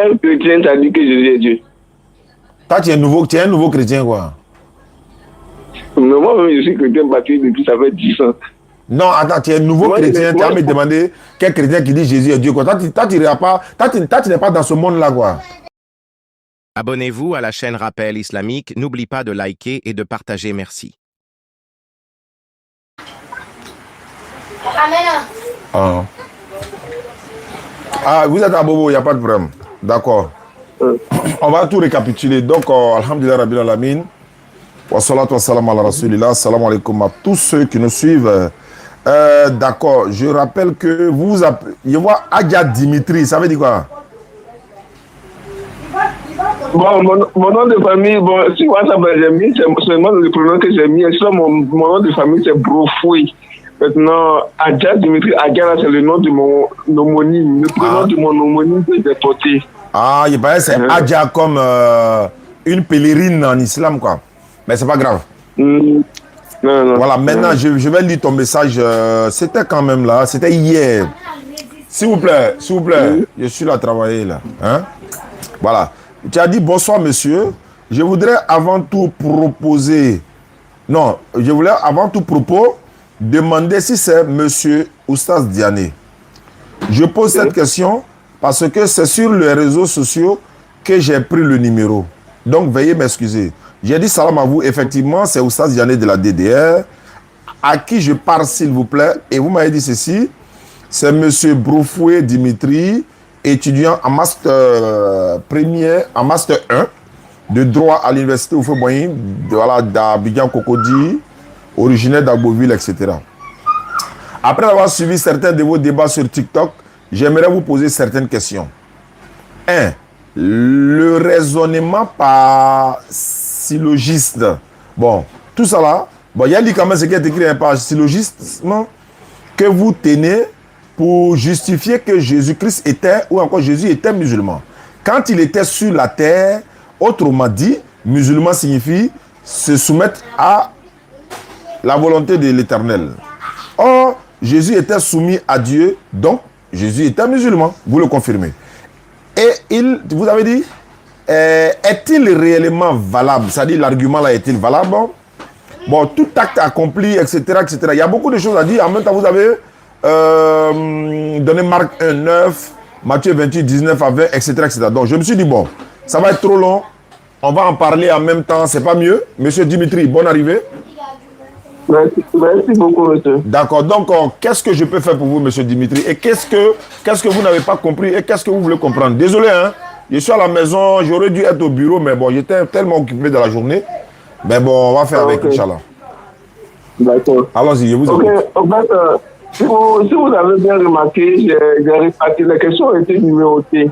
quel chrétien t'a dit que Jésus est Dieu? Toi, tu es un nouveau chrétien, quoi. Mais moi-même, je suis chrétien baptisé depuis ça fait 10 ans. Non, attends, tu es un nouveau chrétien, tu as me demandé quel chrétien qui dit Jésus est Dieu, quoi. Toi, tu n'es pas dans ce monde-là, quoi. Abonnez-vous à la chaîne Rappel Islamique. N'oublie pas de liker et de partager. Merci. Vous êtes à Bobo, il n'y a pas de problème. D'accord. On va tout récapituler. Donc, alhamdulillah rabbil alamin. Wa salatu wa salam ala rasulillah. Salam alaikum à tous ceux qui nous suivent. D'accord. Je rappelle que vous appelez. Je vois Adja Dimitri. Ça veut dire quoi? Bon, mon nom de famille, bon, si WhatsApp j'ai mis, c'est seulement le prénom que j'ai mis. Et sinon, mon nom de famille, c'est Brofoui. Maintenant, Adja Dimitri, Adja, c'est le nom de mon homonyme. Le prénom de mon homonyme que j'ai porté. Ah, il paraît que c'est Adja comme une pèlerine en islam, quoi. Mais c'est pas grave. Non. Voilà, maintenant, je vais lire ton message. C'était quand même là, c'était hier. S'il vous plaît, je suis là à travailler, là. Hein? Voilà. Tu as dit bonsoir, monsieur. Je voudrais avant tout demander si c'est monsieur Oustaz Diané. Je pose cette question parce que c'est sur les réseaux sociaux que j'ai pris le numéro. Donc, veuillez m'excuser. J'ai dit salam à vous. Effectivement, c'est Oustaz Diané de la DDR. À qui je parle, s'il vous plaît? Et vous m'avez dit ceci. C'est monsieur Broufoué Dimitri, étudiant en master en master 1 de droit à l'université Oufoué-Boigny, d'Abidjan Cocody, originaire d'Agboville, etc. Après avoir suivi certains de vos débats sur TikTok, j'aimerais vous poser certaines questions. 1. Le raisonnement par syllogiste. Bon, tout ça là, bon, il y a dit quand même ce qui est écrit par syllogisme que vous tenez pour justifier que Jésus-Christ était, ou encore Jésus était musulman. Quand il était sur la terre, autrement dit, musulman signifie se soumettre à la volonté de l'Éternel. Or, Jésus était soumis à Dieu, donc Jésus était musulman, vous le confirmez. Et vous avez dit, est-il réellement valable? C'est-à-dire, l'argument là est-il valable? Bon, tout acte accompli, etc., etc. Il y a beaucoup de choses à dire. En même temps, vous avez donné Marc 1, 9, Matthieu 28, 19 à 20, etc., etc. Donc, je me suis dit, bon, ça va être trop long. On va en parler en même temps, c'est pas mieux. Monsieur Dimitri, bonne arrivée. Merci beaucoup, monsieur. D'accord. Donc, qu'est-ce que je peux faire pour vous, monsieur Dimitri? Et qu'est-ce que vous n'avez pas compris et qu'est-ce que vous voulez comprendre? Désolé, hein. Je suis à la maison, j'aurais dû être au bureau, mais bon, j'étais tellement occupé de la journée. Mais bon, on va faire avec, Inch'Allah. D'accord. Allons-y, je vous écoute. En fait, si vous avez bien remarqué, j'ai réparti, les questions ont été numérotées.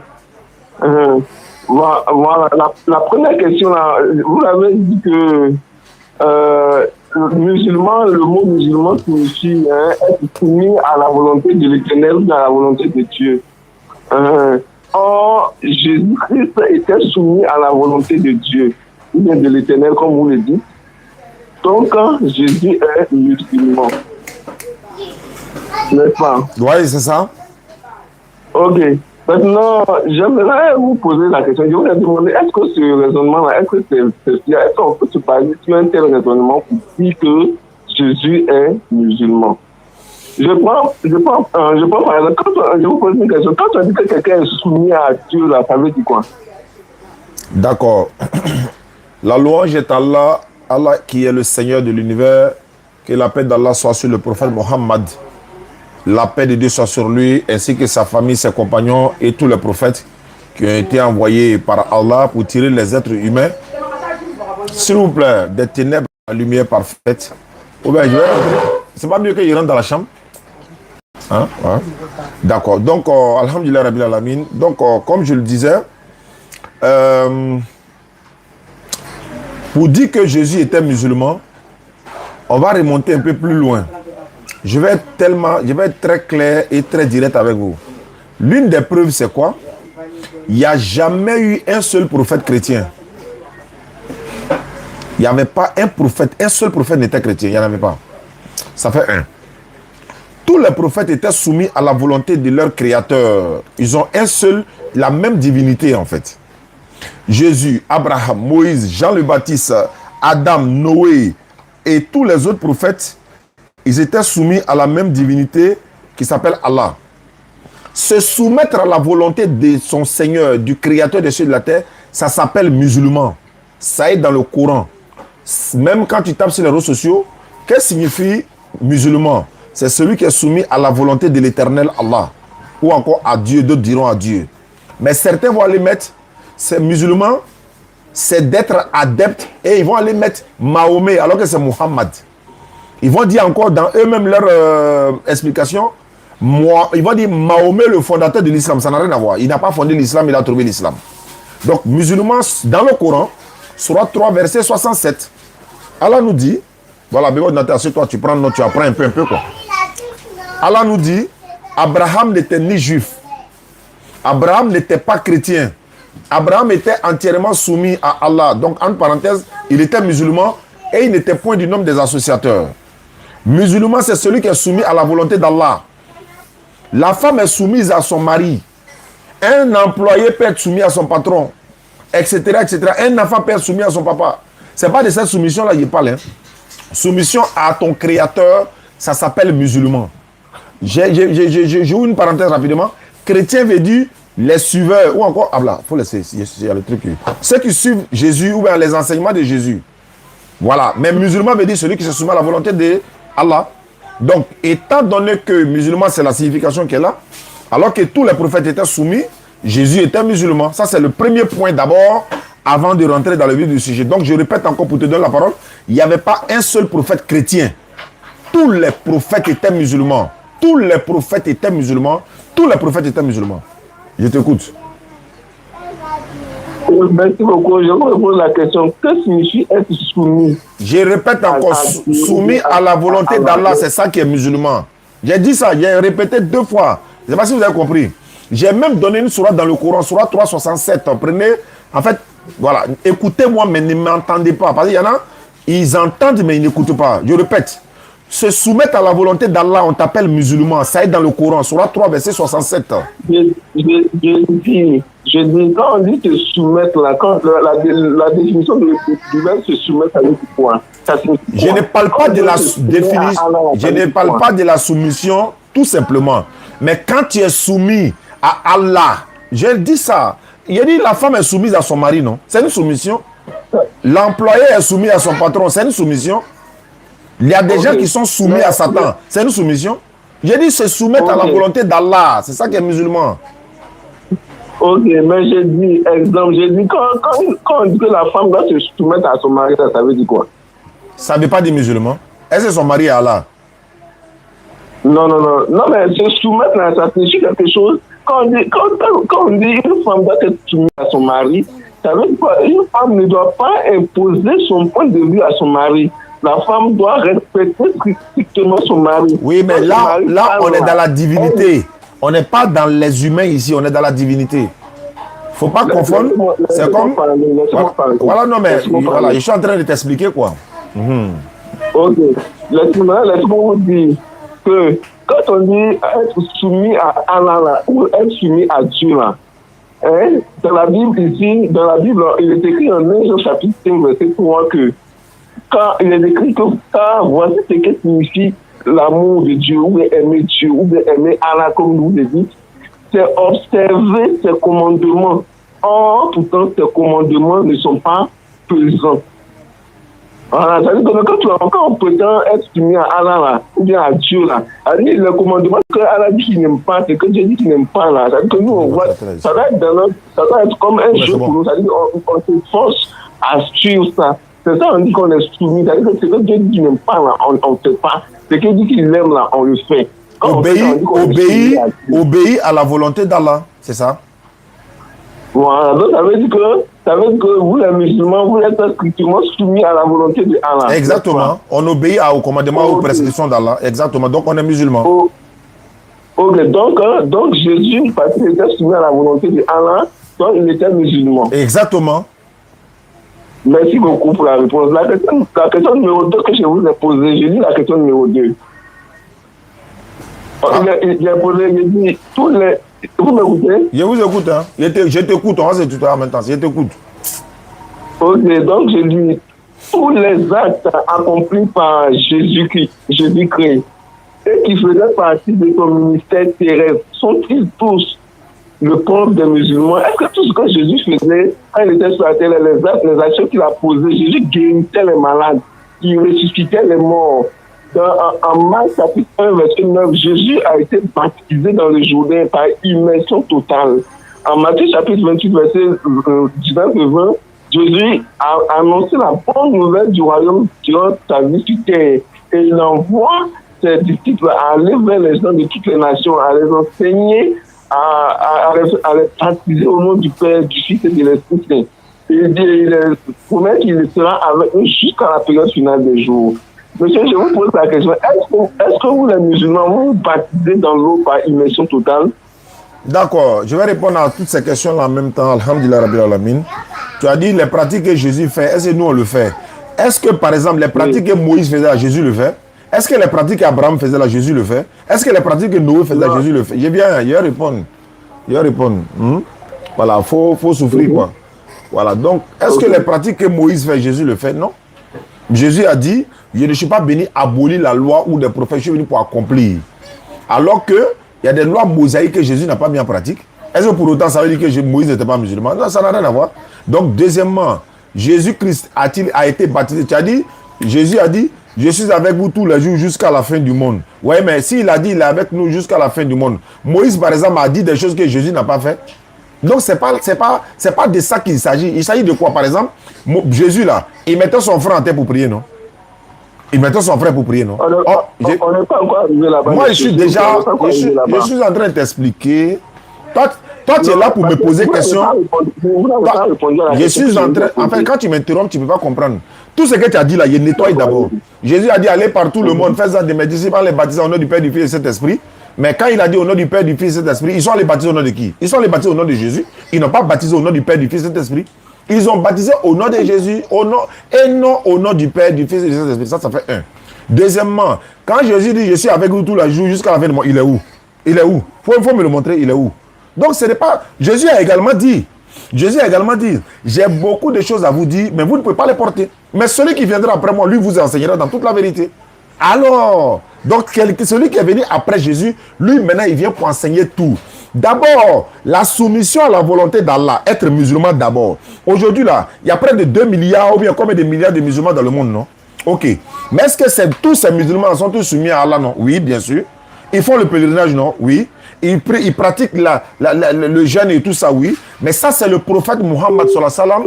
Voilà, la première question, là, vous avez dit que musulman, le mot musulman signifie être soumis à la volonté de l'Éternel ou à la volonté de Dieu. Or, Jésus-Christ était soumis à la volonté de Dieu, ou bien de l'Éternel, comme vous le dites. Donc, Jésus est musulman. N'est-ce pas? Oui, c'est ça. Ok. Maintenant, j'aimerais vous poser la question. Je voudrais demander, est-ce que ce raisonnement-là, est-ce qu'on peut se baser sur un tel raisonnement pour dire que Jésus est musulman? Je prends par exemple, quand je vous pose une question, quand on dit que quelqu'un est soumis à Dieu, là, ça veut dire quoi? D'accord. La louange est Allah, Allah qui est le Seigneur de l'univers, que la paix d'Allah soit sur le prophète Mohammed. La paix de Dieu soit sur lui, ainsi que sa famille, ses compagnons et tous les prophètes qui ont été envoyés par Allah pour tirer les êtres humains, s'il vous plaît, des ténèbres à la lumière parfaite. Oh ben, c'est pas mieux qu'il rentre dans la chambre? Hein? Ouais. D'accord. Donc, alhamdulillah rabbil alamin. Donc, comme je le disais, pour dire que Jésus était musulman, on va remonter un peu plus loin. Je vais être très clair et très direct avec vous. L'une des preuves, c'est quoi? Il n'y a jamais eu un seul prophète chrétien. Il n'y avait pas un seul prophète n'était chrétien. Il n'y en avait pas. Ça fait un. tous les prophètes étaient soumis à la volonté de leur créateur. Ils ont la même divinité en fait. Jésus, Abraham, Moïse, Jean le Baptiste, Adam, Noé et tous les autres prophètes, ils étaient soumis à la même divinité qui s'appelle Allah. Se soumettre à la volonté de son Seigneur, du Créateur des cieux et de la terre, ça s'appelle musulman. Ça est dans le Coran. Même quand tu tapes sur les réseaux sociaux, qu'est-ce que signifie musulman? C'est celui qui est soumis à la volonté de l'éternel Allah. Ou encore à Dieu, d'autres diront à Dieu. Mais certains vont aller mettre, c'est musulman, c'est d'être adepte, et ils vont aller mettre Mahomet alors que c'est Muhammad. Ils vont dire encore dans eux-mêmes leur explication, ils vont dire Mahomet le fondateur de l'islam, ça n'a rien à voir. Il n'a pas fondé l'islam, il a trouvé l'islam. Donc musulman, dans le Coran, Sourate 3, verset 67, Allah nous dit, voilà, bébé, toi tu prends note, tu apprends un peu quoi. Allah nous dit, Abraham n'était ni juif, Abraham n'était pas chrétien, Abraham était entièrement soumis à Allah. Donc, entre parenthèses, il était musulman et il n'était point du nombre des associateurs. Musulman, c'est celui qui est soumis à la volonté d'Allah. La femme est soumise à son mari. Un employé peut être soumis à son patron, etc., etc. Un enfant peut être soumis à son papa. Ce n'est pas de cette soumission-là qu'il parle. Hein. Soumission à ton créateur, ça s'appelle musulman. J'ouvre une parenthèse rapidement. Chrétien veut dire les suiveurs, ou encore, ah là, il faut laisser, il y a le truc. Ceux qui suivent Jésus ou bien les enseignements de Jésus. Voilà. Mais musulman veut dire celui qui se soumet à la volonté de Allah. Donc, étant donné que musulman, c'est la signification qu'elle a, alors que tous les prophètes étaient soumis, Jésus était musulman. Ça, c'est le premier point d'abord, avant de rentrer dans le vif du sujet. Donc, je répète encore pour te donner la parole, il n'y avait pas un seul prophète chrétien. Tous les prophètes étaient musulmans. Tous les prophètes étaient musulmans. Tous les prophètes étaient musulmans. Je t'écoute. Merci beaucoup. Je me pose la question. Que signifie être soumis? Je répète encore, soumis à la volonté d'Allah, c'est ça qui est musulman. J'ai dit ça, j'ai répété 2 fois. Je ne sais pas si vous avez compris. J'ai même donné une sourate dans le Coran, sourate 367. Prenez, en fait, voilà, écoutez-moi, mais ne m'entendez pas. Parce qu'il y en a, ils entendent, mais ils n'écoutent pas. Je répète. Se soumettre à la volonté d'Allah, on t'appelle musulman. Ça est dans le Coran, sourate 3, verset 67. Je dis, quand on dit se soumettre, là, quand la définition du verbe se soumettre, ça veut dire quoi? Je ne parle pas de la définition, je ne parle pas de la soumission, tout simplement. Mais quand tu es soumis à Allah, j'ai dit ça. Il a dit la femme est soumise à son mari, non? C'est une soumission. L'employé est soumis à son patron, c'est une soumission. Il y a des gens qui sont soumis à Satan, c'est une soumission. J'ai dit se soumettre à la volonté d'Allah, c'est ça qui est musulman. Ok, mais j'ai dit, exemple, quand on dit que la femme doit se soumettre à son mari, ça veut dire quoi? Ça ne veut pas dire musulman. Est-ce que son mari est Allah? Non, mais se soumettre, ça signifie quelque chose. Quand on dit une femme doit être soumise à son mari, ça veut dire quoi? Une femme ne doit pas imposer son point de vue à son mari. La femme doit respecter strictement son mari. Oui, mais là on est dans la divinité. On n'est pas dans les humains ici, on est dans la divinité. Faut pas confondre. C'est comme... Voilà, non, mais voilà, je suis en train de t'expliquer quoi. Ok. Laisse-moi vous dire que quand on dit être soumis à Allah ou être soumis à Dieu, là, hein, dans la Bible ici, il est écrit en Exode chapitre 5, verset 3 que quand il est écrit que voici ce que signifie l'amour de Dieu, ou bien aimer Dieu, ou bien aimer Allah, comme nous le dites, c'est observer ses commandements. Or, pourtant, ces commandements ne sont pas pesants. Voilà, ça veut dire que quand on prétend être soumis à Allah, là, ou bien à Dieu, là, le commandement que Allah dit qu'il n'aime pas, c'est que Dieu dit qu'il n'aime pas, là. Ça veut dire que nous, on voit, ça doit être comme un jeu pour nous. Ça veut dire qu'on se force à suivre ça. C'est ça, on dit qu'on est soumis. Ça veut dire que c'est que Dieu dit qu'il n'aime pas, là, on ne fait pas. C'est qu'il dit qu'il aime, là, on le fait. Obéis à la volonté d'Allah, c'est ça? Voilà, donc ça veut dire que vous, les musulmans, vous êtes strictement soumis à la volonté d'Allah. Exactement. On obéit au commandement, aux prescriptions d'Allah. Exactement. Donc on est musulman. Ok, donc Jésus, parce qu'il était soumis à la volonté d'Allah, donc il était musulman. Exactement. Merci beaucoup pour la réponse. La question numéro 2 que je vous ai posée, j'ai dit la question numéro 2. Il a posé, il dit, tous les... Vous m'écoutez? Je vous écoute, hein. Je t'écoute, on va se tutoyer en même temps. Je t'écoute. Ok, donc je dis, tous les actes accomplis par Jésus-Christ et qui faisaient partie de son ministère terrestre, sont-ils tous le propre des musulmans? Est-ce que tout ce que Jésus faisait quand il était sur la terre, les actes, les actions qu'il a posées, Jésus guérissait les malades, il ressuscitait les morts? En Marc chapitre 1, verset 9, Jésus a été baptisé dans le Jourdain par immersion totale. En Matthieu chapitre 28, verset 19 et 20, Jésus a annoncé la bonne nouvelle du royaume durant sa vie sur terre. Et il envoie ses disciples à aller vers les gens de toutes les nations, à les enseigner, à les baptiser au nom du Père, du Fils et de l'Esprit Saint. Et il promet qu'il sera avec eux jusqu'à la période finale des jours. Monsieur, je vous pose la question, est-ce que vous, les musulmans, vous baptisez dans l'eau par immersion totale? D'accord, je vais répondre à toutes ces questions-là en même temps. Alhamdulillah Rabbil Alamin. Tu as dit les pratiques que Jésus fait, est-ce que nous on le fait? Est-ce que par exemple les pratiques que Moïse faisait, Jésus le fait? Est-ce que les pratiques qu'Abraham faisait, là, Jésus le fait? Est-ce que les pratiques que Noé faisait, Jésus le fait? Je vais répondre. Voilà, il faut souffrir quoi. Voilà, donc est-ce que les pratiques que Moïse fait, Jésus le fait? Non. Jésus a dit, je ne suis pas venu abolir la loi ou des prophètes, je suis venu pour accomplir. Alors que il y a des lois mosaïques que Jésus n'a pas mis en pratique. Est-ce que pour autant ça veut dire que Moïse n'était pas musulman? Non, ça n'a rien à voir. Donc deuxièmement, Jésus-Christ a été baptisé. Tu as dit, Jésus a dit, je suis avec vous tous les jours jusqu'à la fin du monde. Oui, mais s'il a dit, il est avec nous jusqu'à la fin du monde. Moïse, par exemple, a dit des choses que Jésus n'a pas fait. Donc, c'est pas de ça qu'il s'agit. Il s'agit de quoi? Par exemple, Jésus, là, il mettait son frère en terre pour prier, non? Il mettait son frère pour prier, non? On n'est pas encore arrivé là-bas. Moi, je suis en train de t'expliquer. Toi, tu es là pour me poser des questions. Je suis en train... Enfin, quand tu m'interromps, tu ne peux pas comprendre. Tout ce que tu as dit là, il nettoie d'abord. Jésus a dit, allez par tout le monde, faites-en des disciples, les baptiser au nom du Père, du Fils et de Saint-Esprit. Mais quand il a dit au nom du Père, du Fils et de Saint-Esprit, ils sont allés baptiser au nom de qui? Ils sont allés baptiser au nom de Jésus. Ils n'ont pas baptisé au nom du Père, du Fils et de Saint-Esprit. Ils ont baptisé au nom de Jésus et non au nom du Père, du Fils et du Saint-Esprit. Ça fait un. Deuxièmement, quand Jésus dit, je suis avec vous tous les jours jusqu'à la fin du monde, il est où? Il est où? Faut me le montrer, il est où? Donc ce n'est pas... Jésus a également dit, j'ai beaucoup de choses à vous dire, mais vous ne pouvez pas les porter. Mais celui qui viendra après moi, lui vous enseignera dans toute la vérité. Alors, donc celui qui est venu après Jésus, lui maintenant il vient pour enseigner tout. D'abord, la soumission à la volonté d'Allah, être musulman d'abord. Aujourd'hui là, il y a près de 2 milliards ou bien combien de milliards de musulmans dans le monde, non? Ok. Mais est-ce que tous ces musulmans sont tous soumis à Allah, non? Oui, bien sûr. Ils font le pèlerinage, non? Oui. Ils pratiquent le jeûne et tout ça, oui. Mais ça, c'est le prophète Muhammad sallallahu alayhi wa sallam.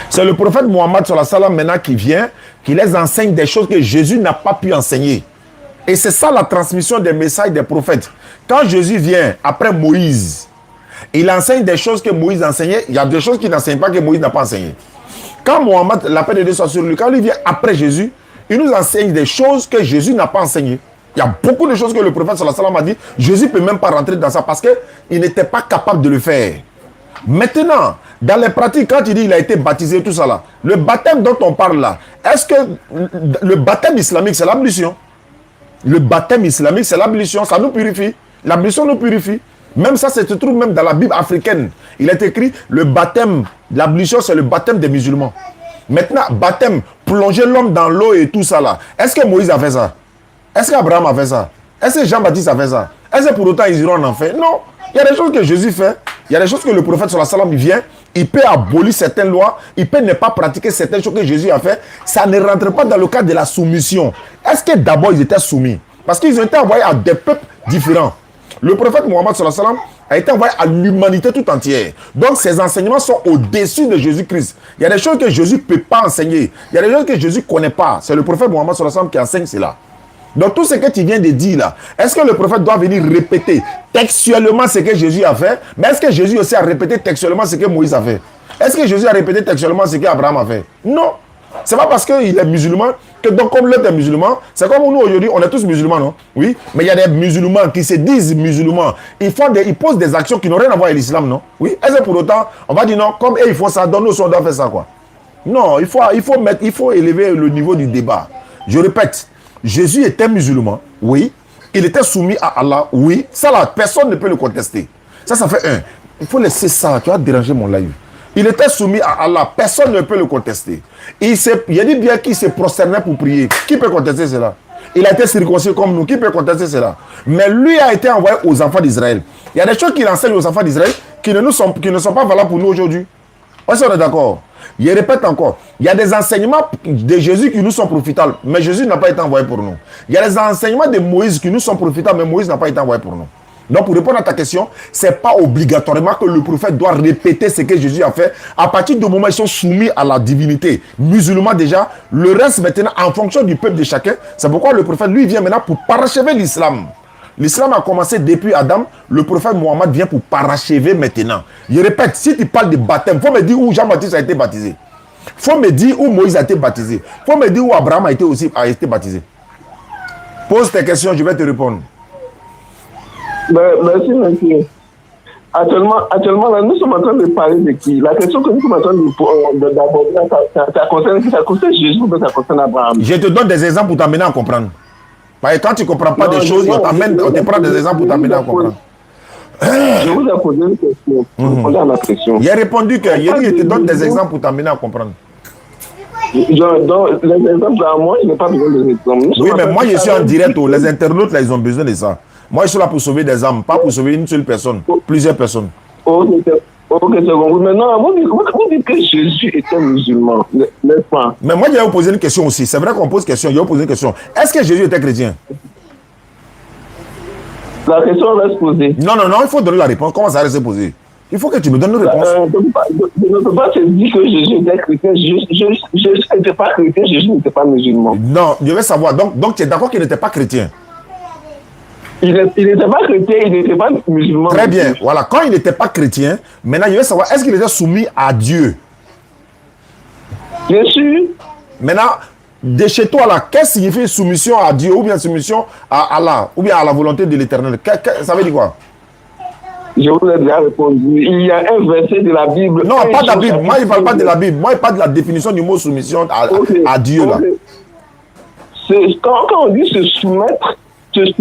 C'est le prophète Muhammad sallallahu alayhi wa sallam maintenant qui vient, qui les enseigne des choses que Jésus n'a pas pu enseigner. Et c'est ça la transmission des messages des prophètes. Quand Jésus vient après Moïse, il enseigne des choses que Moïse enseignait. Il y a des choses qu'il n'enseigne pas que Moïse n'a pas enseignées. Quand Mohamed, la paix de Dieu soit sur lui, quand il vient après Jésus, il nous enseigne des choses que Jésus n'a pas enseignées. Il y a beaucoup de choses que le prophète sallallahu alayhi wa sallam a dit. Jésus ne peut même pas rentrer dans ça parce qu'il n'était pas capable de le faire. Maintenant, dans les pratiques, quand il dit qu'il a été baptisé, tout ça là, le baptême dont on parle là, est-ce que le baptême islamique, c'est l'ablution? Le baptême islamique, c'est l'ablution, ça nous purifie. L'ablution nous purifie. Même ça, se trouve même dans la Bible africaine. Il est écrit, le baptême, l'ablution, c'est le baptême des musulmans. Maintenant, baptême, plonger l'homme dans l'eau et tout ça là. Est-ce que Moïse a fait ça? Est-ce qu'Abraham a fait ça? Est-ce que Jean-Baptiste a fait ça? Est-ce que pour autant ils iront en enfer? Non. Il y a des choses que Jésus fait. Il y a des choses que le prophète sallallahu alayhi wa sallam vient. Il peut abolir certaines lois. Il peut ne pas pratiquer certaines choses que Jésus a fait. Ça ne rentre pas dans le cadre de la soumission. Est-ce que d'abord ils étaient soumis? Parce qu'ils ont été envoyés à des peuples différents. Le prophète Muhammad sallallahu alayhi wa sallam a été envoyé à l'humanité tout entière. Donc ses enseignements sont au-dessus de Jésus-Christ. Il y a des choses que Jésus ne peut pas enseigner. Il y a des choses que Jésus ne connaît pas. C'est le prophète Muhammad sallallahu alayhi wa sallam qui enseigne cela. Donc tout ce que tu viens de dire là, est-ce que le prophète doit venir répéter textuellement ce que Jésus a fait? Mais est-ce que Jésus aussi a répété textuellement ce que Moïse a fait? Est-ce que Jésus a répété textuellement ce qu'Abraham a fait? Non. C'est pas parce qu'il est musulman que donc comme l'autre est musulman, c'est comme nous aujourd'hui, on est tous musulmans, non? Oui, mais il y a des musulmans qui se disent musulmans. Ils posent des actions qui n'ont rien à voir avec l'islam, non? Oui. Est-ce que pour autant, on va dire non, comme eux ils font ça, donc nous on doit faire ça, quoi? Non, il faut élever le niveau du débat. Je répète, Jésus était musulman, oui, Il était soumis à Allah, oui. Ça là, personne ne peut le contester. Ça fait un. Il faut laisser ça, tu as dérangé mon live. Il était soumis à Allah, personne ne peut le contester. Il a dit bien qu'il se prosternait pour prier. Qui peut contester cela? Il a été circoncis comme nous, qui peut contester cela? Mais lui a été envoyé aux enfants d'Israël. Il y a des choses qu'il enseigne aux enfants d'Israël qui ne sont pas valables pour nous aujourd'hui. On est d'accord? Je répète encore, il y a des enseignements de Jésus qui nous sont profitables, mais Jésus n'a pas été envoyé pour nous. Il y a des enseignements de Moïse qui nous sont profitables, mais Moïse n'a pas été envoyé pour nous. Donc, pour répondre à ta question, ce n'est pas obligatoirement que le prophète doit répéter ce que Jésus a fait. À partir du moment où ils sont soumis à la divinité, musulmans déjà, le reste maintenant, en fonction du peuple de chacun, c'est pourquoi le prophète, lui, vient maintenant pour parachever l'islam. L'islam a commencé depuis Adam, le prophète Mohammed vient pour parachever maintenant. Je répète, si tu parles de baptême, il faut me dire où Jean-Baptiste a été baptisé. Il faut me dire où Moïse a été baptisé. Il faut me dire où Abraham a été baptisé. Pose tes questions, je vais te répondre. Merci, monsieur. Actuellement là, nous sommes en train de parler de qui? La question que nous sommes en train d'aborder, ça concerne Jésus ou ça concerne Abraham? Je te donne des exemples pour t'amener à comprendre. Parce que quand tu ne comprends pas des choses, on te prend des exemples pour t'amener à comprendre. Je vous ai posé une question. Répondez à ma question. Il a répondu que je te donne des exemples pour t'amener à comprendre. Donc, les exemples à moi, je n'ai pas besoin de exemples. Oui, mais moi, je suis en direct. Les internautes, là, ils ont besoin de ça. Moi, je suis là pour sauver des âmes, pas pour sauver une seule personne, plusieurs personnes. Ok, c'est bon. Maintenant, vous dites que Jésus était musulman, n'est-ce pas? Mais moi, je vais vous poser une question aussi. C'est vrai qu'on pose question, je vais vous poser une question. Est-ce que Jésus était chrétien? La question reste posée. Non, il faut donner la réponse. Comment ça reste posé? Il faut que tu me donnes une réponse. Je ne peux pas te dire que Jésus était chrétien. Jésus n'était pas chrétien, Jésus n'était pas musulman. Non, je veux savoir. Donc tu es d'accord qu'il n'était pas chrétien? Il n'était pas chrétien, il n'était pas musulman. Très bien. Voilà. Quand il n'était pas chrétien, maintenant, je veux savoir, est-ce qu'il était soumis à Dieu? Bien sûr. Maintenant, de chez toi, là, qu'est-ce qui signifie soumission à Dieu ou bien soumission à Allah ou bien à la volonté de l'Éternel? Ça veut dire quoi? Je vous ai déjà répondu. Il y a un verset de la Bible. Non, pas de la Bible. Moi, je ne parle pas de la Bible. Moi, je parle de la définition du mot soumission à Dieu. Là. Quand on dit se soumettre, c'est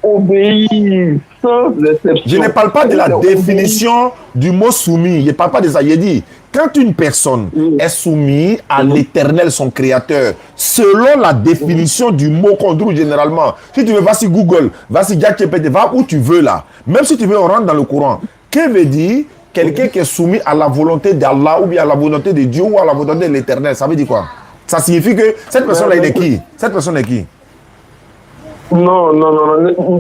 obéir sans exception. Je ne parle pas de la définition du mot soumis. Je ne parle pas de ça. Je dis, quand une personne est soumise à l'Éternel, son Créateur, selon la définition du mot qu'on trouve généralement, si tu veux, va sur Google, va sur ChatGPT, va où tu veux là. Même si tu veux, on rentre dans le courant. Que veut dire quelqu'un qui est soumis à la volonté d'Allah ou bien à la volonté de Dieu ou à la volonté de l'Éternel? Ça veut dire quoi? Ça signifie que cette personne-là, il est qui? Cette personne est qui? Non,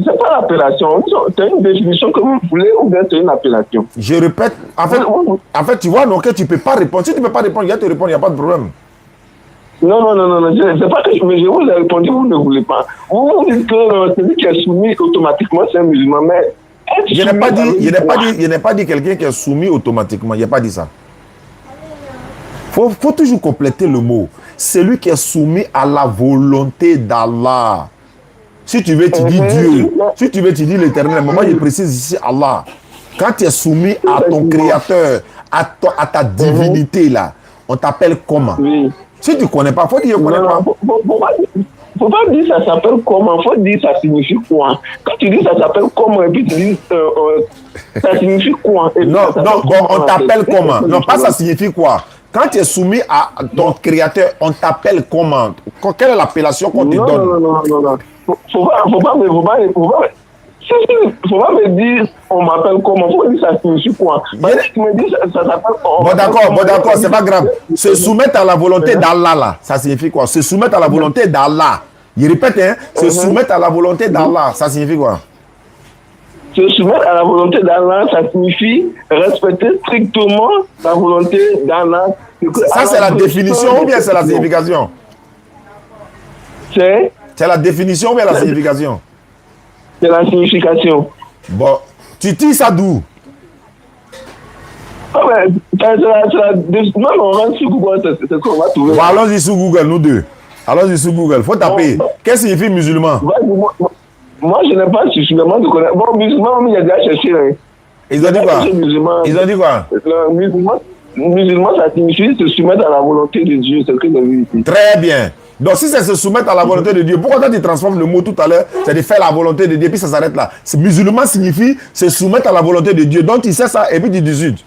c'est pas l'appellation. C'est une définition que vous voulez ou bien c'est une appellation. Je répète, en fait, tu vois, donc tu ne peux pas répondre. Si tu ne peux pas répondre, il y a te répondre, il n'y a pas de problème. Non, c'est pas que mais je vous ai répondu, vous ne voulez pas. Vous dites que celui qui est soumis automatiquement, c'est un musulman, mais... Je n'ai pas dit quelqu'un qui est soumis automatiquement, je n'ai pas dit ça. Faut toujours compléter le mot. Celui qui est soumis à la volonté d'Allah. Si tu veux, tu dis Dieu. Si tu veux, tu dis l'Éternel. Mais moi, je précise ici Allah. Quand tu es soumis à ton Créateur, à ta divinité, là, on t'appelle comment? Oui. Si tu ne connais pas, il faut dire qu'on ne connaît pas. Faut pas dire ça s'appelle comment, faut dire ça signifie quoi. Quand tu dis ça s'appelle comment, et puis tu dis ça signifie quoi. Non, on t'appelle comment? Non, pas ça signifie quoi. Quand tu es soumis à ton Créateur, on t'appelle comment? Quelle est l'appellation qu'on te donne? Non. Faut pas me dire on m'appelle comment, faut dire ça signifie quoi. Parce que tu me dis ça s'appelle comment. Bon d'accord, c'est pas grave. Se soumettre à la volonté d'Allah là, ça signifie quoi? Se soumettre à la volonté d'Allah. Je répète, hein, se soumettre à la volonté d'Allah, ça signifie quoi? Se soumettre à la volonté d'Allah, ça signifie respecter strictement la volonté d'Allah. Ça c'est la définition ou bien c'est la signification? C'est la définition ou bien la signification? C'est la signification. Bon, tu tires ça d'où? Non, on rentre sur Google, c'est ce qu'on va trouver. Bon, allons-y sur Google, nous deux. Allons-y sur Google. Faut taper. Qu'est-ce que signifie musulman? Moi, je n'ai pas suffisamment de connaître. Bon, musulman, il y a déjà cherché. Hein. Ils ont dit quoi? Musulman, ça signifie se soumettre à la volonté de Dieu. C'est ce que j'ai vu ici. Très bien. Donc, si c'est se soumettre à la volonté de Dieu, pourquoi toi tu transformes le mot tout à l'heure, c'est de faire la volonté de Dieu, puis ça s'arrête là. Musulman signifie se soumettre à la volonté de Dieu. Donc, tu sais ça, et puis tu dis,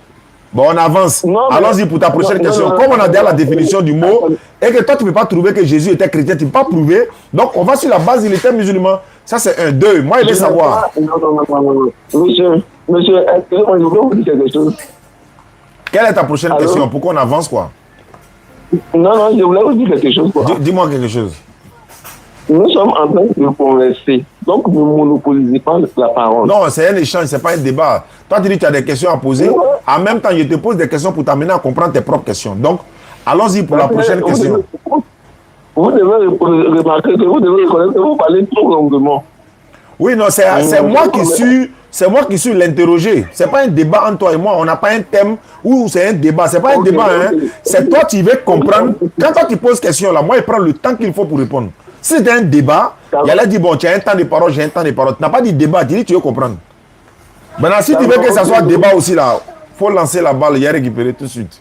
bon, on avance. Allons-y pour ta prochaine question. Comme on a déjà la définition du mot, et que toi, tu ne peux pas trouver que Jésus était chrétien, tu ne peux pas prouver. Donc, on va sur la base, il était musulman. Ça, c'est un. Deux. Moi, il veut savoir. Non. Monsieur, excusez-moi, je voulais vous dire quelque chose. Quelle est ta prochaine question? Pourquoi on avance, quoi? Non, je voulais vous dire quelque chose, quoi. Dis-moi quelque chose. Nous sommes en train de converser. Donc, ne monopolisez pas la parole. Non, c'est un échange, ce n'est pas un débat. Toi, tu dis que tu as des questions à poser. En même temps, je te pose des questions pour t'amener à comprendre tes propres questions. Donc, allons-y pour la prochaine question. Vous devez remarquer que vous devez reconnaître que vous parlez trop longuement. Oui, non, c'est moi qui suis l'interrogé. Ce n'est pas un débat entre toi et moi. On n'a pas un thème où c'est un débat. Ce n'est pas un débat. Hein. C'est toi qui veux comprendre. Quand toi tu poses question, là, moi, je prends le temps qu'il faut pour répondre. Si c'était un débat, il allait dire, bon, tu as un temps de parole, j'ai un temps de parole. Tu n'as pas dit débat, tu dis tu veux comprendre. Maintenant, si tu veux que ça soit débat aussi, là, il faut lancer la balle, il y a récupéré tout de suite.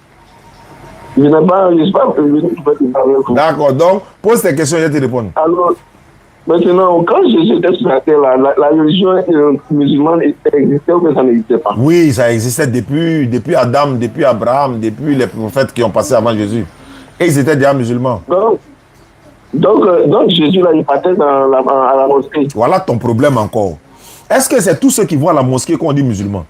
Je n'ai pas venu pour faire débat avec vous. D'accord, donc, pose tes questions, je vais te répondre. Alors, maintenant, quand Jésus était sur la terre, la religion musulmane existait ou ça n'existait pas? Oui, ça existait depuis Adam, depuis Abraham, depuis les prophètes qui ont passé avant Jésus. Et ils étaient déjà musulmans. Donc Jésus, là, il partait à la mosquée. Voilà ton problème encore. Est-ce que c'est tous ceux qui vont à la mosquée qu'on dit musulmans?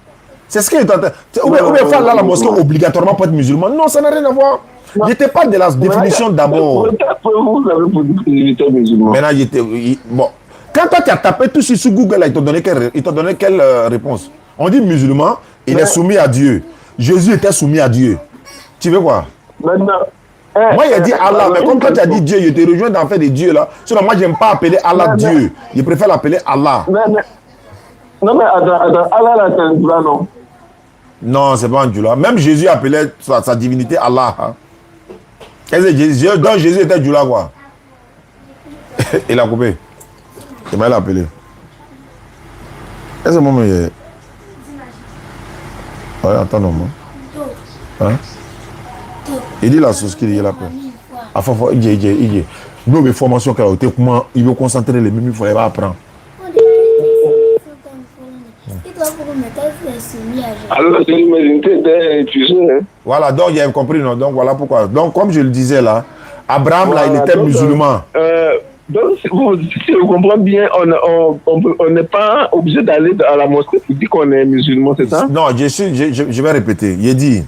C'est ce qu'il est en train. Ou bien faire là la mosquée obligatoirement pour être musulman? Non, ça n'a rien à voir. Il n'était pas de la définition d'abord. Vous avez posé que j'étais musulman. Maintenant, bon. Quand toi tu as tapé tout sur Google, là, il t'a donné quelle réponse? On dit musulman, il est soumis à Dieu. Jésus était soumis à Dieu. Tu veux quoi? Maintenant. Moi, il a dit Allah, mais comme toi tu as dit Dieu, je te rejoins dans fait de Dieu là. Sinon, moi, je n'aime pas appeler Allah Dieu. Je préfère l'appeler Allah. Non, mais attends, Allah là, c'est un Djoula, non? Non, c'est pas un Djoula. Même Jésus appelait sa divinité Allah. Hein. Donc Jésus était Djoula, quoi. Il a coupé. Il m'a appelé. Est-ce que moi, ouais, attends, non, moi. Hein? Il dit la sauce qu'il y a là. Il nous, les formations qu'il a été, comment il veut concentrer les mêmes, il faut apprendre. Alors, c'est une tête. Voilà, donc il a compris, non? Donc voilà pourquoi. Donc, comme je le disais là, Abraham, voilà, là, il était musulman. Donc, si je comprends bien, on n'est pas obligé d'aller à la mosquée pour dire qu'on est musulman, c'est ça? Non, je vais répéter. Il dit.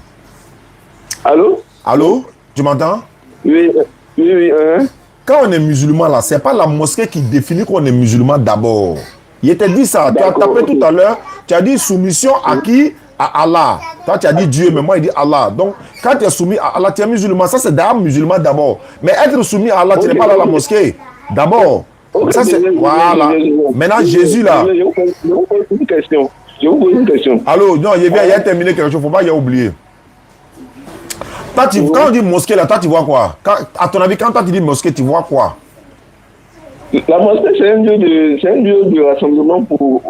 Allô? Allô? Tu m'entends? Oui. Quand on est musulman, là, ce n'est pas la mosquée qui définit qu'on est musulman d'abord. Il t'a dit ça. Tu as tapé tout à l'heure. Tu as dit soumission à qui? À Allah. Toi, tu as dit Dieu, mais moi, il dit Allah. Donc, quand tu es soumis à Allah, tu es musulman. Ça, c'est d'abord musulman d'abord. Mais être soumis à Allah, tu n'es pas dans la mosquée. D'abord. Ça, c'est. Voilà. Maintenant, Jésus, là. Je vous pose une question. Allô, non, il a terminé quelque chose. Il ne faut pas y oublier. Quand on dit mosquée, là, toi, tu vois quoi? À ton avis, quand toi, tu dis mosquée, tu vois quoi? La mosquée, c'est un lieu de rassemblement pour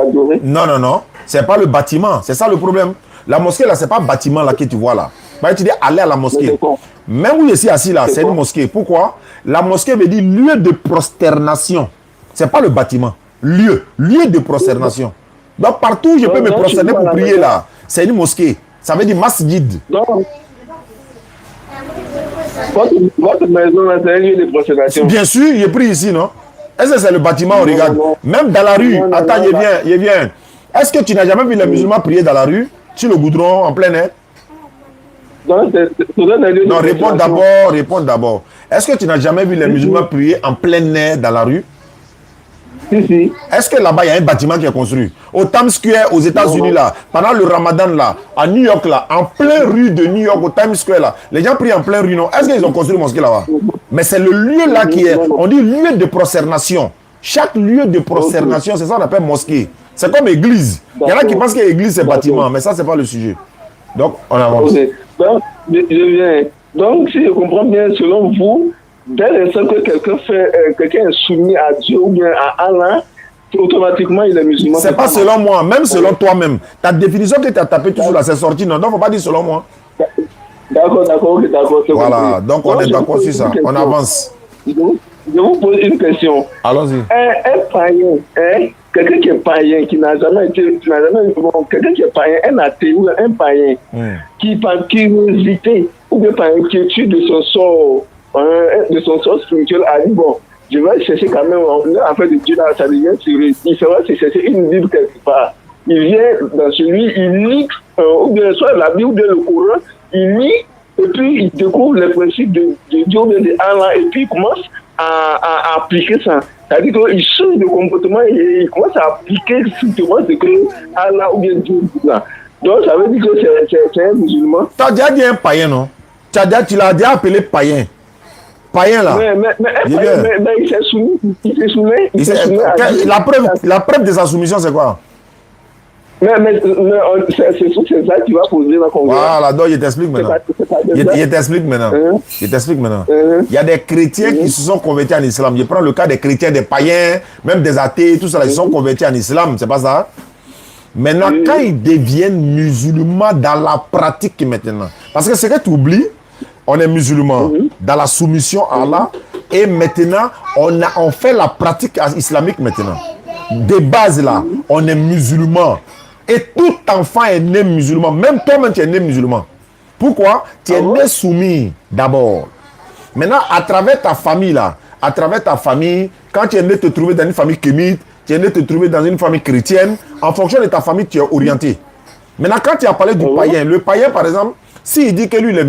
adorer. Non. C'est pas le bâtiment. C'est ça le problème. La mosquée, là, c'est pas le bâtiment là que tu vois là. Bah, tu dis aller à la mosquée. Même où je suis assis là, c'est une mosquée. Pourquoi? La mosquée veut dire lieu de prosternation. C'est pas le bâtiment. Lieu de prosternation. Donc, partout où je peux me prosterner pour prier là, c'est une mosquée. Ça veut dire masjid. Votre maison, c'est un lieu de prosternation. Bien sûr, il est pris ici, non? Est-ce que c'est le bâtiment, on regarde? Même dans la rue. Attends, je viens. Est-ce que tu n'as jamais vu les musulmans prier dans la rue, sur le goudron, en plein air? Non, réponds d'abord. Est-ce que tu n'as jamais vu les musulmans prier en plein air dans la rue? Si. Est-ce que là-bas, il y a un bâtiment qui est construit? Au Times Square, aux États-Unis, là, pendant le Ramadan, là, à New York, là, en plein rue de New York, au Times Square, là, les gens prient en plein rue, non? Est-ce qu'ils ont construit une mosquée là-bas? Mais c'est le lieu là qui est, on dit lieu de prosternation. Chaque lieu de prosternation, c'est ça qu'on appelle mosquée. C'est comme église. Il y en a qui pensent que l'église, c'est bâtiment, mais ça, c'est pas le sujet. Donc, on avance. Donc, je viens. Donc, si je comprends bien, selon vous, dès l'instant que quelqu'un est soumis à Dieu ou bien à Allah, automatiquement il est musulman. C'est pas selon moi, même selon toi-même. Ta définition que tu as tapée toujours là, c'est sorti, non? Donc, faut pas dire selon moi. D'accord. Voilà, donc on est d'accord sur ça. On avance. je vous pose une question. Allons-y. Un païen, quelqu'un qui est païen, qui n'a jamais été, bon, quelqu'un qui est païen, un athée ou un païen, qui par curiosité, ou bien par inquiétude de son sort spirituel, a dit, bon, je vais chercher quand même, en fait, de Dieu, là, ça devient sérieux. Il va se chercher une Bible quelque part. Il vient dans celui, il lit, ou bien soit la Bible ou bien le Coran, il lit, et puis il découvre les principes de Dieu ou bien de Allah, et puis il commence à appliquer ça. C'est-à-dire qu'il change de comportement et il commence à appliquer strictement ce que Allah ou bien Dieu dit là. Donc ça veut dire que c'est un musulman. Tu as déjà dit un païen, non? Tu l'as déjà appelé païen. Païen là. Mais il s'est soumis. Il s'est soumis la preuve de sa soumission, c'est quoi? Mais c'est ça qui va poser la conversation. Voilà, donc je t'explique maintenant. Je t'explique maintenant. Il y a des chrétiens qui se sont convertis en islam. Je prends le cas des chrétiens, des païens, même des athées, tout ça, ils se sont convertis en islam, c'est pas ça? Maintenant, quand ils deviennent musulmans dans la pratique maintenant, parce que ce que tu oublies, on est musulman dans la soumission à Allah, et maintenant, on fait la pratique islamique maintenant. De base là, on est musulman. Et tout enfant est né musulman. Même toi-même, tu es né musulman. Pourquoi? Tu es né soumis d'abord. Maintenant, à travers ta famille là, quand tu es né te trouver dans une famille kémite, tu es né te trouver dans une famille chrétienne, en fonction de ta famille, tu es orienté. Maintenant, quand tu as parlé du païen, le païen par exemple, s'il dit que lui il est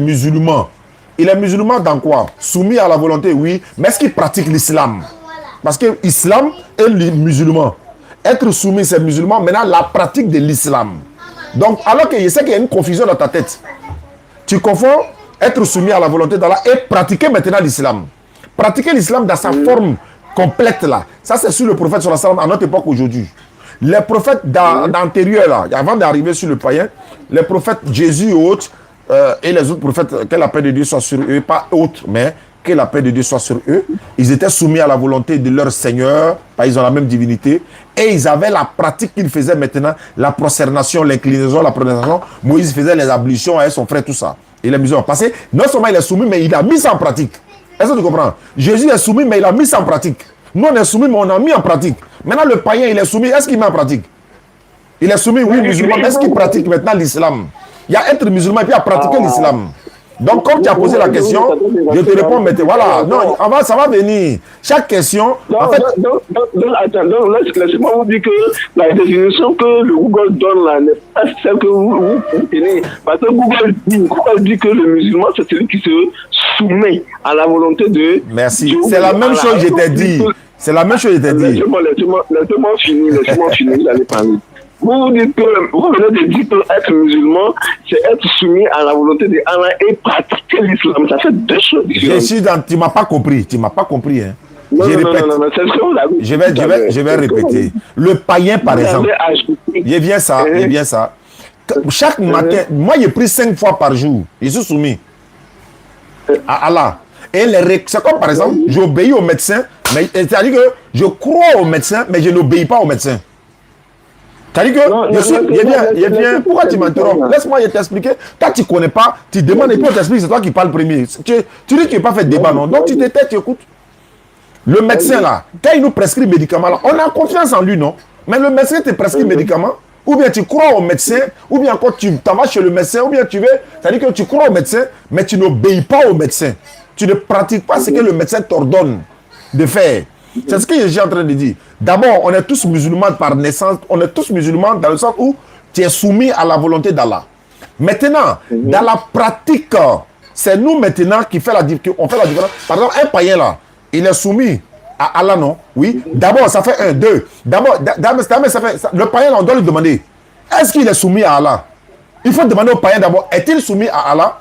musulman dans quoi? Soumis à la volonté, oui, mais est-ce qu'il pratique l'islam? Parce que l'islam est musulman. Être soumis, c'est musulman. Maintenant, la pratique de l'islam. Donc, alors que je sais qu'il y a une confusion dans ta tête. Tu confonds être soumis à la volonté d'Allah et pratiquer maintenant l'islam. Pratiquer l'islam dans sa forme complète là. Ça, c'est sur le prophète sur la salam à notre époque aujourd'hui. Les prophètes d'antérieur là, avant d'arriver sur le païen, les prophètes Jésus et autres, et les autres prophètes, que la paix de Dieu soit sur eux, pas autres, mais que la paix de Dieu soit sur eux. Ils étaient soumis à la volonté de leur Seigneur, ils ont la même divinité, et ils avaient la pratique qu'ils faisaient maintenant, la prosternation, l'inclinaison, la prosternation. Moïse faisait les ablutions avec son frère, tout ça. Et les musulmans. Parce que non seulement il est soumis, mais il a mis ça en pratique. Est-ce que tu comprends? Jésus est soumis, mais il a mis ça en pratique. Nous, on est soumis, mais on a mis en pratique. Maintenant, le païen, il est soumis, est-ce qu'il met en pratique? Il est soumis, oui, musulman, mais est-ce qu'il pratique maintenant l'islam? Il y a être musulman et puis à pratiquer l'islam. Donc, comme tu as posé la question, je te réponds, mais voilà. Non, ça va venir. Chaque question. Donc, laissez-moi vous dire que la définition que le Google donne là n'est pas celle que vous tenez. Parce que Google dit que le musulman, c'est celui qui se soumet à la volonté de. Merci. C'est la même chose que je t'ai dit. C'est la même chose que je t'ai dit. Laissez-moi finir, vous allez parler. Vous venez de dire que être musulman, c'est être soumis à la volonté de Allah et pratiquer l'islam. Ça fait deux choses différentes. Tu ne m'as pas compris. Tu ne m'as pas compris. Hein. Non, c'est ce que vous avez dit. Je vais répéter. Le païen, par exemple. Il vient ça. Chaque matin, moi, j'ai pris 5 fois par jour. Je suis soumis à Allah. Et c'est comme, par exemple, j'obéis au médecin. C'est-à-dire que je crois au médecin, mais je n'obéis pas au médecin. C'est-à-dire que je viens. Pourquoi tu m'interromps? Laisse-moi t'expliquer. Toi, tu ne connais pas, tu demandes et puis on t'explique, c'est toi qui parles premier. Tu dis que tu n'as pas fait de débat, non? Donc tu te tais, tu écoutes. Le médecin là, quand il nous prescrit médicaments là, on a confiance en lui, non? Mais le médecin te prescrit médicaments, ou bien tu crois au médecin, ou bien quand tu t'en vas chez le médecin, ou bien tu veux, c'est-à-dire que tu crois au médecin, mais tu n'obéis pas au médecin. Tu ne pratiques pas ce que le médecin t'ordonne de faire. C'est ce que je suis en train de dire. D'abord, on est tous musulmans par naissance. On est tous musulmans dans le sens où tu es soumis à la volonté d'Allah. Maintenant, dans la pratique, c'est nous maintenant qui fait la différence. Par exemple, un païen là, il est soumis à Allah, non? Oui. D'abord, ça fait 1, 2. D'abord, ça fait, le païen là, on doit lui demander, est-ce qu'il est soumis à Allah? Il faut demander au païen d'abord, est-il soumis à Allah?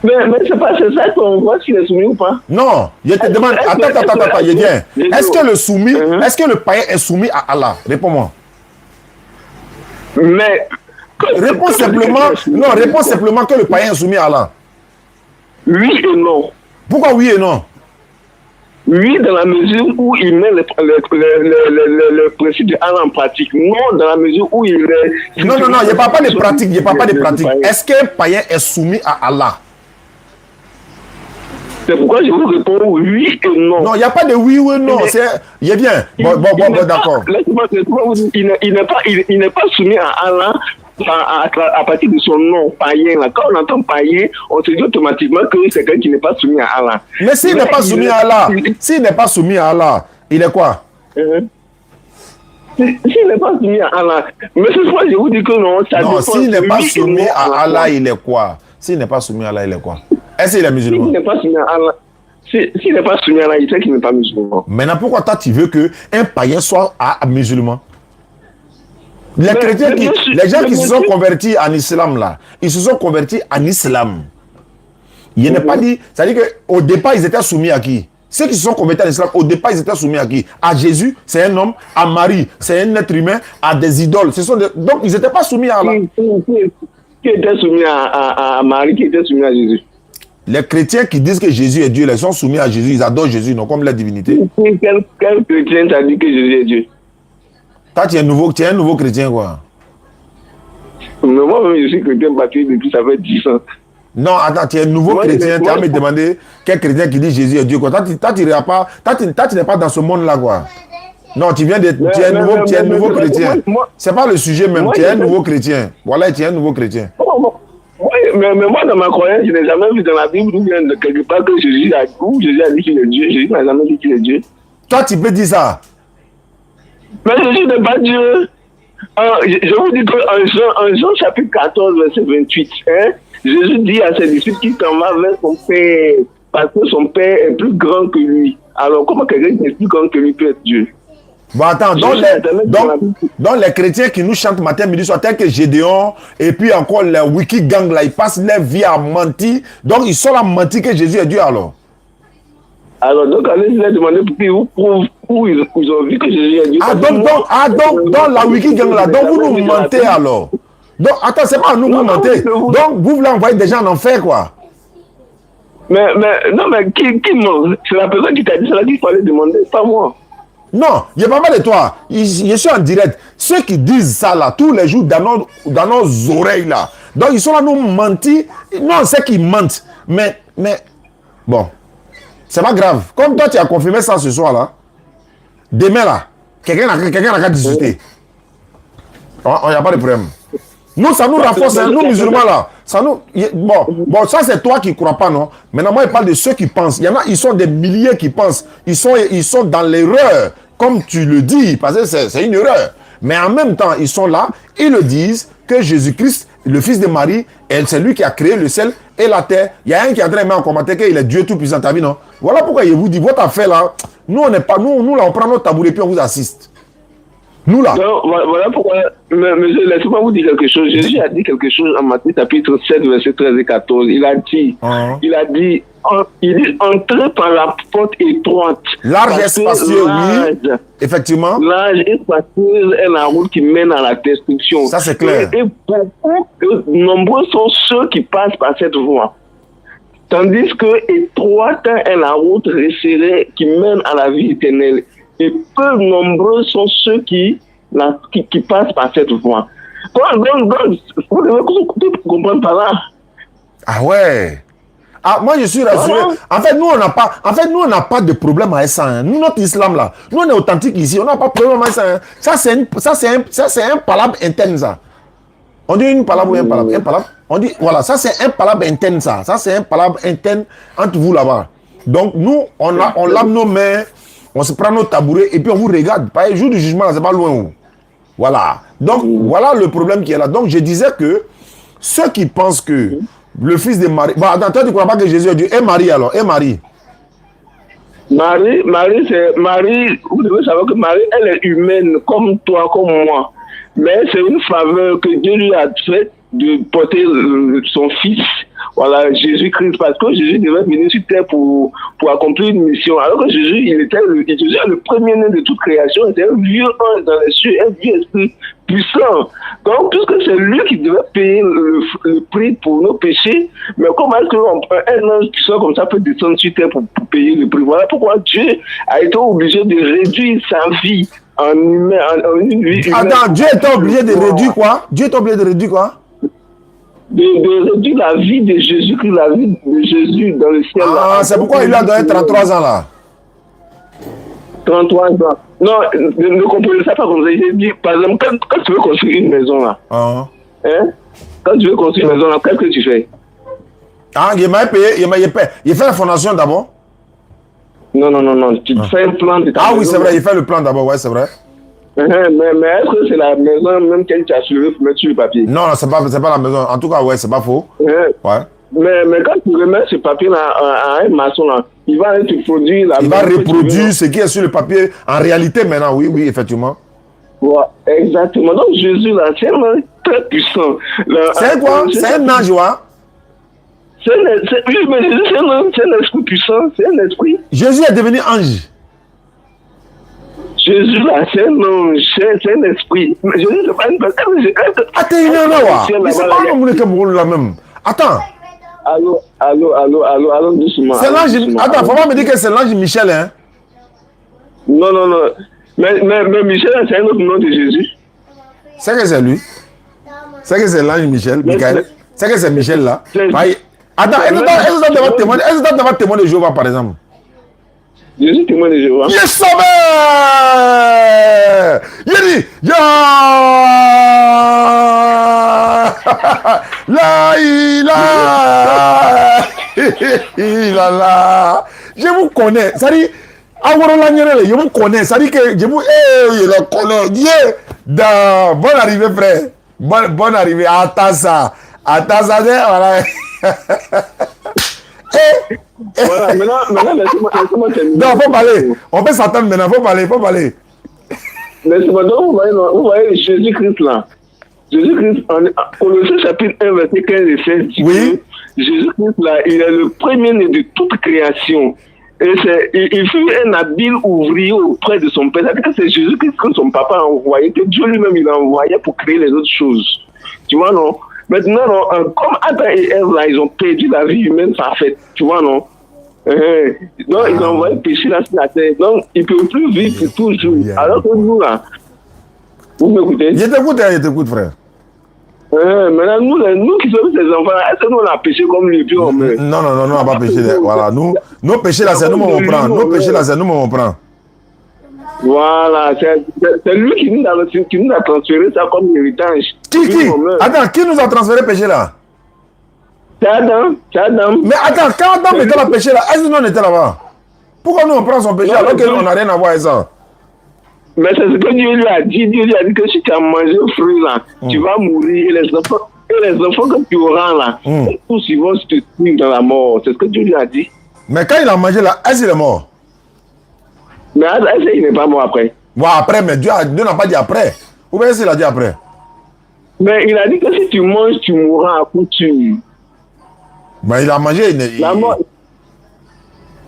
Mais c'est pas ça qu'on voit s'il est soumis ou pas. Non, je te demande. Attends, je viens. Est-ce que le soumis, est-ce que le païen est soumis à Allah? Réponds-moi. Mais. Réponds simplement que le païen est soumis à Allah. Oui et non. Pourquoi oui et non? Oui, dans la mesure où il met le principe de Allah en pratique. Non, dans la mesure où il est. Non, il n'y a pas de pratique. Est-ce qu'un païen est soumis à Allah? C'est pourquoi je vous réponds oui et non. Non, il n'y a pas de oui ou non. Il est bien. Bon, d'accord. Laissez-moi vous dire, il n'est pas soumis à Allah à partir de son nom, païen. Là. Quand on entend païen, on se dit automatiquement que c'est quelqu'un qui n'est pas soumis à Allah. Mais s'il n'est pas soumis à Allah, s'il n'est pas soumis à Allah, il est quoi? S'il n'est pas soumis à Allah, mais ce soir, je vous dis que non. Non, s'il n'est pas soumis à Allah, il est quoi? S'il n'est pas soumis à Allah, il est quoi? Est-ce qu'il est musulman? S'il n'est pas soumis à Allah, s'il n'est pas soumis à Allah, il sait qu'il n'est pas musulman. Maintenant, pourquoi toi, tu veux qu'un païen soit musulman? Les gens qui se sont convertis en islam, là, ils se sont convertis en islam. Il n'est pas dit, c'est-à-dire qu'au départ, ils étaient soumis à qui? Ceux qui se sont convertis en islam, au départ, ils étaient soumis à qui? À Jésus, c'est un homme, à Marie, c'est un être humain, à des idoles. Donc, ils n'étaient pas soumis à Allah. Qui était soumis à Marie, qui était soumis à Jésus? Les chrétiens qui disent que Jésus est Dieu, ils sont soumis à Jésus, ils adorent Jésus, non, comme la divinité. Quel chrétien t'a dit que Jésus est Dieu? Toi, tu es un nouveau chrétien, quoi. Mais moi-même, je suis chrétien baptisé depuis ça fait 10 ans. Non, attends, tu es un nouveau chrétien, tu vas me demander quel chrétien qui dit Jésus est Dieu, quoi. Toi, tu n'es pas dans ce monde-là, quoi. Non, tu es un nouveau chrétien. C'est pas le sujet même, tu es un nouveau chrétien. Voilà, tu es un nouveau chrétien. Oui, mais moi, dans ma croyance, je n'ai jamais vu dans la Bible ou bien de quelque part que Jésus a dit qu'il est Dieu. Jésus n'a jamais dit qu'il est Dieu. Toi, tu peux dire ça. Mais Jésus n'est pas Dieu. Je vous dis qu'en Jean chapitre 14, verset 28, Jésus dit à ses disciples qu'il s'en va vers son Père, parce que son Père est plus grand que lui. Alors, comment quelqu'un qui est plus grand que lui peut être Dieu? Bon, attends, donc les chrétiens qui nous chantent matin, midi, soir, tels que Gédéon, et puis encore les wiki gang là, ils passent leur vie à mentir. Donc, ils sont là à mentir que Jésus est Dieu alors. Alors, donc, allez leur demander pour qu'ils vous prouvent où ils ont vu que Jésus est Dieu. Donc, dans la wiki gang là, donc vous nous mentez alors. Donc, attends, c'est pas à nous que vous mentez. Donc, vous voulez envoyer des gens en enfer, quoi. Mais qui ment? C'est la personne qui t'a dit cela qu'il fallait demander, pas moi. Non, il n'y a pas mal de toi. Je suis en direct. Ceux qui disent ça là, tous les jours dans nos oreilles là. Donc ils sont là nous mentir. Non, c'est qu'ils mentent. Mais, bon, c'est pas grave. Comme toi tu as confirmé ça ce soir là, demain là, quelqu'un n'a qu'à discuter. Il n'y a pas de problème. Nous, ça nous renforce, nous musulmans là. Ça nous, bon, ça c'est toi qui ne crois pas, non? Maintenant, moi, je parle de ceux qui pensent. Il y en a, ils sont des milliers qui pensent. Ils sont dans l'erreur, comme tu le dis, parce que c'est une erreur. Mais en même temps, ils sont là, ils le disent que Jésus-Christ, le fils de Marie, c'est lui qui a créé le ciel et la terre. Il y a un qui est en train de mettre en commentaire qu'il est Dieu tout-puissant, t'as vu, non? Voilà pourquoi je vous dis, votre affaire là, nous, on n'est pas, nous là, on prend notre tabouret puis on vous assiste. Nous là. Donc, voilà pourquoi, monsieur, laissez-moi vous dire quelque chose. Jésus a dit quelque chose en Matthieu chapitre 7, verset 13 et 14. Il a dit, entrez par la porte étroite. Large et spacieux, oui. Effectivement. Large et spacieux est la route qui mène à la destruction. Ça, c'est clair. Et nombreux sont ceux qui passent par cette voie. Tandis que étroite est la route resserrée qui mène à la vie éternelle. Et peu nombreux sont ceux qui passent par cette voie. Donc, vous devez comprendre par là. Ah ouais. Ah, moi, je suis rassuré. En fait, nous, on n'a pas de problème avec ça. Hein. Nous, notre islam, là, nous, on est authentique ici. On n'a pas de problème avec ça. Hein. Ça, c'est un palabre interne, ça. On dit une palabre ou un palabre? Un palabre? On dit, voilà, ça, c'est un palabre interne, ça. Ça, c'est un palabre interne entre vous, là-bas. Donc, nous, on lave nos mains. On se prend nos tabourets et puis on vous regarde. Par le jour du jugement, c'est pas loin. Voilà. Donc, voilà le problème qui est là. Donc, je disais que ceux qui pensent que le fils de Marie... Bon, attends, toi, tu ne crois pas que Jésus est Dieu. Et Marie, alors? Et Marie? Marie, c'est... Marie, vous devez savoir que Marie, elle est humaine, comme toi, comme moi. Mais c'est une faveur que Dieu lui a faite de porter son fils, voilà, Jésus-Christ, parce que Jésus devait venir sur terre pour accomplir une mission. Alors que Jésus, Jésus est le premier-né de toute création, c'était un vieux ange dans les cieux, un vieux esprit puissant. Donc, puisque c'est lui qui devait payer le prix pour nos péchés, mais comment est-ce qu'un ange puissant comme ça peut descendre sur terre pour payer le prix? Voilà pourquoi Dieu a été obligé de réduire sa vie en humain, en une vie humaine. Attends, Dieu était obligé de réduire quoi? Dieu était obligé de réduire quoi? de réduire la vie de Jésus-Christ, la vie de Jésus dans le ciel. Ah, c'est pourquoi il lui a donné 33 ans là. 33 ans. Non, ne comprenez ça pas comme ça. J'ai dit, par exemple, quand tu veux construire une maison là, hein? Quand tu veux construire une maison là, qu'est-ce que tu fais? Ah, il m'a payé, il fait la fondation d'abord. Non, tu fais un plan de ta maison. Ah oui, c'est vrai, il fait le plan d'abord, ouais, c'est vrai. Mais est-ce que c'est la maison même qu'elle t'a soulevé pour mettre sur le papier? Non, c'est pas la maison. En tout cas, ouais, c'est pas faux. Ouais. Mais quand tu remets ce papier là à un maçon là, il va te produire la. Il va reproduire ce qui est sur le papier en réalité maintenant, oui, effectivement. Ouais, exactement. Donc Jésus là, c'est un ange très puissant. C'est quoi? C'est un ange, ouais. Oui, mais Jésus c'est un esprit puissant, c'est un esprit. Jésus est devenu ange. Jésus là, c'est un ange, c'est un esprit. Mais Jésus c'est pas une personne. Attends, il est là, mais c'est pas un homme qui là même. Attends. Allô, doucement. C'est l'ange. Attends, faut pas me dire que c'est l'ange Michel, hein? Non. Mais Michel, c'est un autre nom de Jésus. C'est que c'est lui. C'est que c'est l'ange Michel, Michael. C'est que c'est Michel là. Attends, est-ce que tu dois témoin de Jéhovah, par exemple? Je suis témoin de Jéhovah. Il est sauvé! Il dit, la je vous connais. Ça dit, je vous connais. Ça dit que je vous, je le connais. Bonne arrivée, frère. Bonne arrivée. Attends ça, voilà. Voilà, maintenant, laissez-moi terminer. Non, faut parler. On peut s'attendre maintenant, faut parler. Laissez-moi, donc, vous voyez Jésus-Christ là. Jésus-Christ, Colossiens chapitre 1, verset 15 et 16, dit que Jésus-Christ là, il est le premier-né de toute création. Et il fut un habile ouvrier auprès de son père. C'est Jésus-Christ que son papa a envoyé, que Dieu lui-même il a envoyé pour créer les autres choses. Tu vois, non? Maintenant, non, comme Adam et Ève, là, ils ont perdu la vie humaine parfaite. Tu vois, non? Donc, ils ont envoyé péché là sur la terre. Donc, ils ne peuvent plus vivre toujours. Alors que nous, là, vous m'écoutez? Je t'écoute, frère. Maintenant, nous qui sommes ces enfants, est-ce que nous, on a péché comme les vieux hommes? Non, on n'a pas péché. Voilà, nos péchés là, c'est nous, on prend. Nos péchés là, c'est nous, on prend. Voilà, c'est lui qui nous a transféré ça comme héritage. Qui? Attends, qui nous a transféré péché là? C'est Adam. Mais attends, quand Adam était là péché là, est-ce que nous on était là-bas? Pourquoi nous on prend son péché alors que nous on n'a rien à voir avec ça? Mais c'est ce que Dieu lui a dit. Dieu lui a dit que si tu as mangé le fruit là, tu vas mourir. Et les enfants que tu auras là, tous ils vont se suivre dans la mort. C'est ce que Dieu lui a dit. Mais quand il a mangé là, est-ce qu'il est mort? Mais est-ce qu'il n'est pas mort après? Ouais, après, mais Dieu n'a pas dit après. Ou bien s'il a dit après? Mais il a dit que si tu manges, tu mourras à coup sûr. Mais il a mangé. La mort.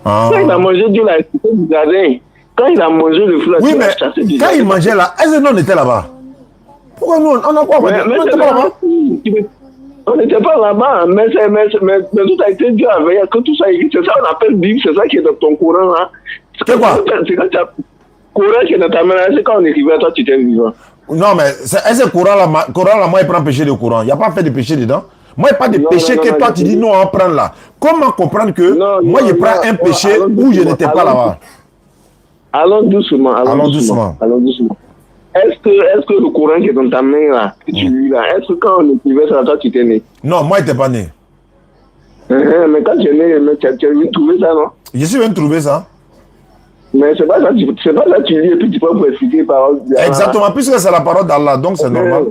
Quand il a mangé, Dieu l'a expliqué du jardin. Quand il a mangé le fruit, oui, mais quand il mangeait là, est-ce que nous on était là-bas? Pourquoi nous on a quoi? On n'était pas là-bas? On n'était pas là-bas, mais tout a été Dieu a veillé que tout ça existe. C'est ça qu'on appelle Bible, c'est ça qui est dans ton courant là. C'est quoi? C'est quand tu as courant qui est dans ta main, c'est quand on écrivait, toi tu étais vivant. Non, mais est-ce que courant là, moi il prend péché de courant? Il n'y a pas fait de péché dedans? Moi, il n'y a pas de péché que toi tu dis non, on prend là. Comment comprendre que moi je prends un péché où je n'étais pas là-bas? Allons doucement. Est-ce que le courant qui est dans ta main là, que tu lis là, est-ce que quand on écrivait ça, toi tu étais né? Non, moi je n'étais pas né. Mais quand tu es né, tu as venu trouver ça, non? Je suis venu trouver ça. Mais c'est pas ça que tu lis et puis tu peux vous expliquer les paroles. Exactement, puisque c'est la parole d'Allah, donc c'est normal.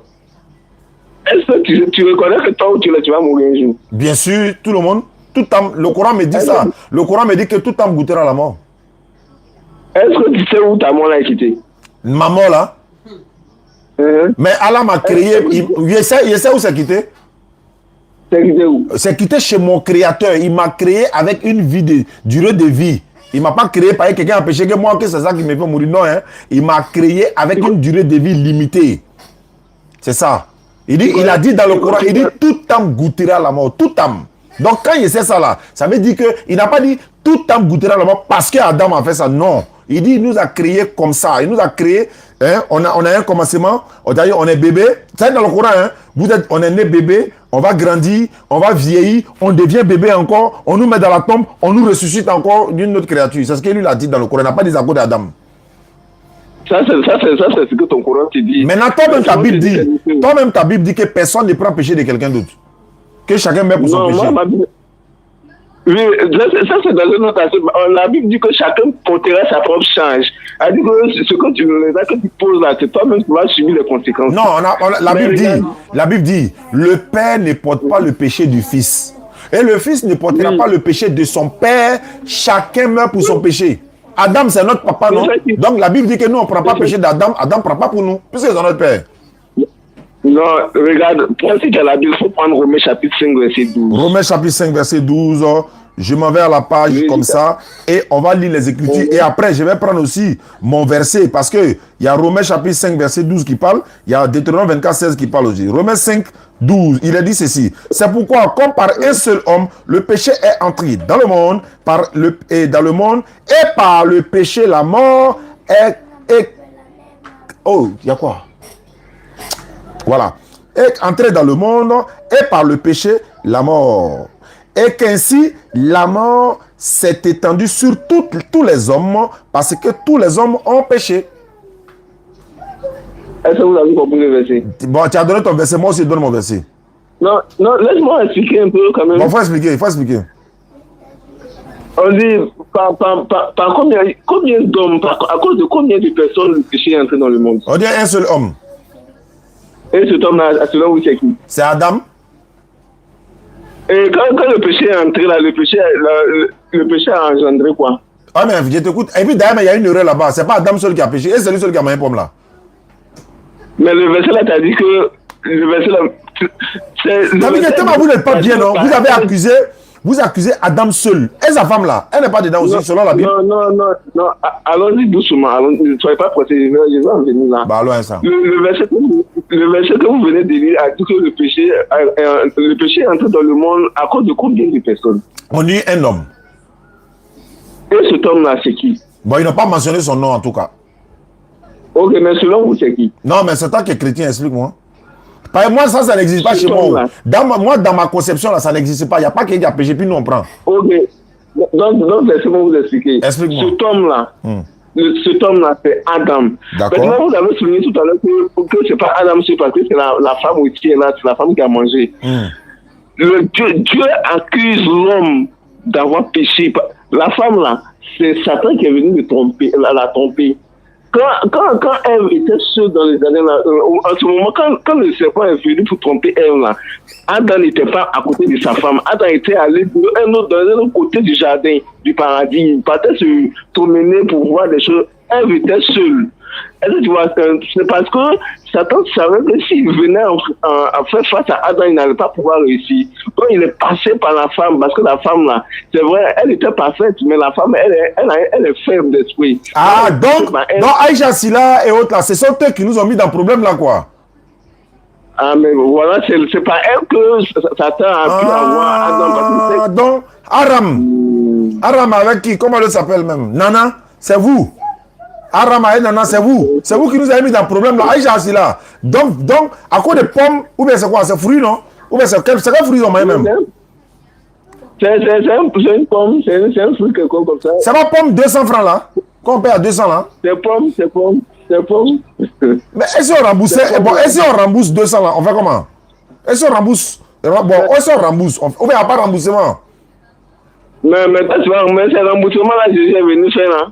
Est-ce que tu reconnais que toi tu vas mourir un jour? Bien sûr, tout le monde. Le Coran me dit ça. Le Coran me dit que tout homme goûtera la mort. Est-ce que tu sais où ta mort a quitté? Ma mort là? Mais Allah m'a créé. Je sais où c'est quitté? C'est quitté où? C'est quitté chez mon créateur. Il m'a créé avec une durée de vie. Il ne m'a pas créé par quelqu'un a péché que moi, que c'est ça qui me fait mourir. Non, hein. Il m'a créé avec une durée de vie limitée. C'est ça. Il a dit dans le Coran, il dit tout âme goûtera la mort. Tout âme. Donc quand il sait ça là, ça veut dire qu'il n'a pas dit tout âme goûtera la mort parce qu'Adam a fait ça. Non. Il dit, il nous a créé comme ça. Il nous a créé, hein, on a un commencement, c'est-à-dire on est bébé. Ça dans le Coran, hein, on est né bébé, on va grandir, on va vieillir, on devient bébé encore, on nous met dans la tombe, on nous ressuscite encore d'une autre créature. C'est ce qu'il lui a dit dans le Coran. Il n'a pas des accords d'Adam. Ça, c'est ce que ton Coran te dit. Maintenant, toi-même, ta Bible dit que personne ne prend péché de quelqu'un d'autre. Que chacun meurt pour son péché. Oui, ça c'est dans une autre aspect. La Bible dit que chacun portera sa propre charge. Elle dit que ce que tu poses là, c'est toi-même qui vas subir les conséquences. Non, la Bible dit, le Père ne porte pas le péché du Fils. Et le Fils ne portera pas le péché de son Père. Chacun meurt pour son péché. Adam, c'est notre papa, non? Donc la Bible dit que nous, on ne prend pas le péché d'Adam. Adam ne prend pas pour nous, puisque c'est notre Père. Non, regarde, pour ainsi que la Bible, il faut prendre Romains chapitre 5, verset 12. Romains chapitre 5, verset 12. Je m'en vais à la page comme ça et on va lire les Écritures. Et après, je vais prendre aussi mon verset parce qu'il y a Romains chapitre 5, verset 12 qui parle. Il y a Deutéronome 24, 16 qui parle aussi. Romains 5, 12, il a dit ceci. C'est pourquoi, comme par un seul homme, le péché est entré dans le monde, et par le péché, la mort est oh, il y a quoi? Voilà. Est entré dans le monde et par le péché, la mort. Et qu'ainsi, la mort s'est étendue sur tous les hommes parce que tous les hommes ont péché. Est-ce que vous avez compris le verset? Bon, tu as donné ton verset, moi aussi je donne mon verset. Non, laisse-moi expliquer un peu quand même. Bon, il faut expliquer. On dit, par combien d'hommes, à cause de combien de personnes le péché est entré dans le monde? On dit un seul homme. Et cet homme-là, selon vous, c'est qui? C'est Adam. Et quand le péché est entré là, le péché a engendré quoi? Ah mais je t'écoute. Et puis d'ailleurs, il y a une erreur là-bas. C'est pas Adam seul qui a péché. Et c'est lui seul qui a mangé une pomme là. Mais le verset là, t'as dit que le verset là, vous n'êtes pas bien, non? Vous accusez Adam seul. Et sa femme là, elle n'est pas dedans aussi, selon la Bible. Non. Allons-y doucement. Ne soyez pas pressés. Je vais en venir là. Bah alors, ça. Le verset que vous venez de lire a dit que le péché est entré dans le monde à cause de combien de personnes? On dit un homme. Et cet homme-là, c'est qui? Bon, ils n'ont pas mentionné son nom en tout cas. Ok, mais selon vous, c'est qui? Non, mais c'est toi qui es chrétien, explique-moi. Moi, ça n'existe pas chez moi. Dans ma conception, là, ça n'existe pas. Il n'y a pas quelqu'un qui a péché, puis nous, on prend. Ok. Donc laissez-moi vous expliquer. Explique-moi. Cet homme-là, cet homme-là, c'est Adam. Maintenant, vous avez souligné tout à l'heure que ce n'est pas Adam, c'est parce que c'est la femme qui est là, c'est la femme qui a mangé. Dieu accuse l'homme d'avoir péché. La femme, là, c'est Satan qui est venu la tromper. Quand Ève était seule dans les années là, en ce moment, quand le serpent est venu pour tromper Ève là, Adam n'était pas à côté de sa femme. Adam était allé dans un autre côté du jardin, du paradis. Il partait se promener pour voir des choses. Ève était seule. Est-ce que tu vois, c'est parce que Satan savait que s'il venait à faire face à Adam, il n'allait pas pouvoir réussir. Donc il est passé par la femme, parce que la femme là, c'est vrai, elle était parfaite, mais la femme, elle est ferme d'esprit. Ah, donc Aïcha Silla et autres là, ce sont eux qui nous ont mis dans le problème là, quoi. Ah, mais voilà, c'est pas elle que Satan a pu avoir Adam. Donc, Aram avec qui? Comment elle s'appelle même? Nana, c'est vous. Aram et Nana, c'est vous. C'est vous qui nous avez mis dans le problème là. Aïcha Silla. Donc, à cause de pommes, ou bien c'est quoi? C'est fruits, non? Ou bien c'est quel fruit ils ont mangé même? C'est une pomme, c'est un fruit quelconque comme ça. C'est pas pomme 200 francs là? Qu'on paye à 200 là? C'est pomme. Mais est-ce qu'on rembourse? Bon, est-ce qu'on rembourse 200 là? On fait comment? Est-ce qu'on rembourse? Bon, est-ce qu'on rembourse? Ou bien il n'y a pas de remboursement? Mais tu vois, c'est le remboursement là, je suis venu faire là.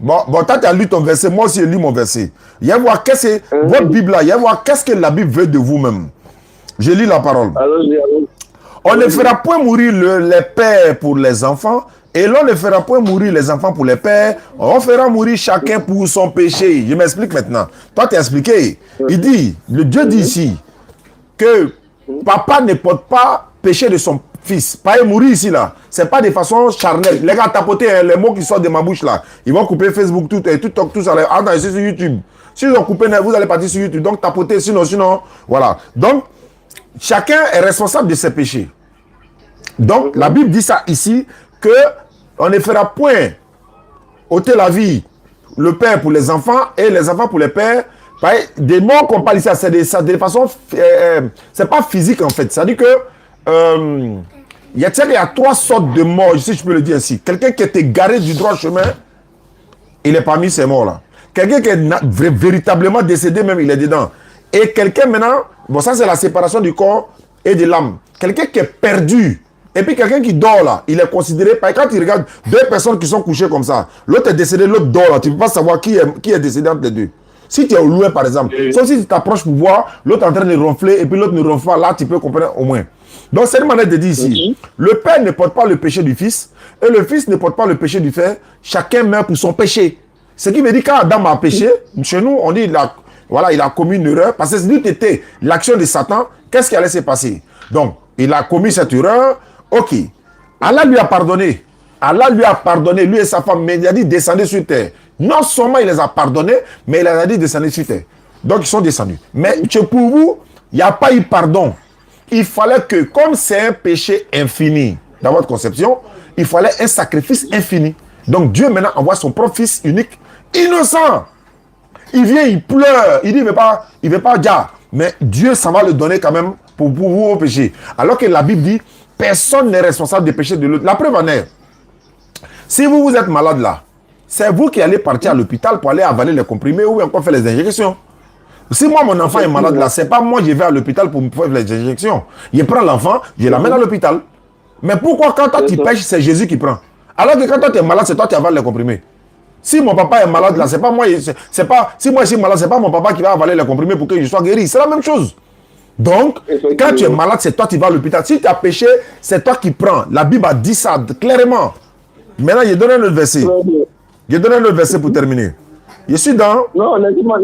Bon, toi tu as lu ton verset, moi aussi j'ai lu mon verset. Il y a voir qu'est-ce que votre Bible là, il y a voir qu'est-ce que la Bible veut de vous-même. Je lis la parole. Allons-y. On ne fera point mourir les pères pour les enfants, et l'on ne fera point mourir les enfants pour les pères. On fera mourir chacun pour son péché. Je m'explique maintenant. Toi, tu as expliqué. Il dit, le Dieu dit ici, que papa ne porte pas péché de son fils. Pas mourir ici là. C'est pas de façon charnelle. Les gars, tapotez les mots qui sortent de ma bouche là. Ils vont couper Facebook, tout ça. Ah non, c'est sur YouTube. Si ils ont coupé, vous allez partir sur YouTube. Donc tapotez, sinon, voilà. Donc, chacun est responsable de ses péchés. Donc, la Bible dit ça ici, que on ne fera point ôter la vie le père pour les enfants et les enfants pour les pères. Des morts qu'on parle ici, c'est de façon... c'est pas physique en fait. C'est-à-dire que... il y a 3 sortes de morts, si je peux le dire ainsi. Quelqu'un qui était garé du droit chemin, il est parmi ces morts-là. Quelqu'un qui est véritablement décédé, même, il est dedans. Et quelqu'un maintenant, bon, ça c'est la séparation du corps et de l'âme. Quelqu'un qui est perdu. Et puis quelqu'un qui dort là, il est considéré, quand tu regardes 2 personnes qui sont couchées comme ça, l'autre est décédé, l'autre dort là, tu ne peux pas savoir qui est décédé entre les deux. Si tu es au loin par exemple, sauf si tu t'approches pour voir, l'autre est en train de ronfler et puis l'autre ne ronfle pas, là tu peux comprendre au moins. Donc c'est une manière de dire ici, le père ne porte pas le péché du fils et le fils ne porte pas le péché du père, chacun meurt pour son péché. Ce qui veut dire quand Adam a péché, chez nous on dit il a commis une erreur parce que si c'était l'action de Satan, qu'est-ce qui allait se passer? Donc il a commis cette erreur, ok, Allah lui a pardonné. Allah lui a pardonné, lui et sa femme, mais il a dit descendez sur terre. Non seulement il les a pardonnés, mais il a dit descendez sur terre. Donc ils sont descendus. Mais pour vous, il n'y a pas eu pardon. Il fallait que, comme c'est un péché infini, dans votre conception, il fallait un sacrifice infini. Donc Dieu maintenant envoie son propre fils unique, innocent. Il vient, il pleure, il dit il veut pas dire, mais Dieu s'en va le donner quand même pour vous au péché. Alors que la Bible dit, personne n'est responsable des péchés de l'autre. La preuve en est, si vous êtes malade là, c'est vous qui allez partir à l'hôpital pour aller avaler les comprimés ou encore faire les injections. Si moi, mon enfant est malade là, c'est pas moi qui vais à l'hôpital pour me faire les injections. Je prends l'enfant, je l'amène à l'hôpital. Mais pourquoi quand toi tu pêches, c'est Jésus qui prend? Alors que quand toi tu es malade, c'est toi qui avales les comprimés. Si mon papa est malade là, c'est pas moi, si moi je suis malade, c'est pas mon papa qui va avaler les comprimés pour que je sois guéri. C'est la même chose. Donc, quand tu es malade, c'est toi qui vas à l'hôpital. Si tu as péché, c'est toi qui prends. La Bible a dit ça clairement. Maintenant, je donne un autre verset. Je donne un autre verset pour terminer. Je suis dans... Non, laissez-moi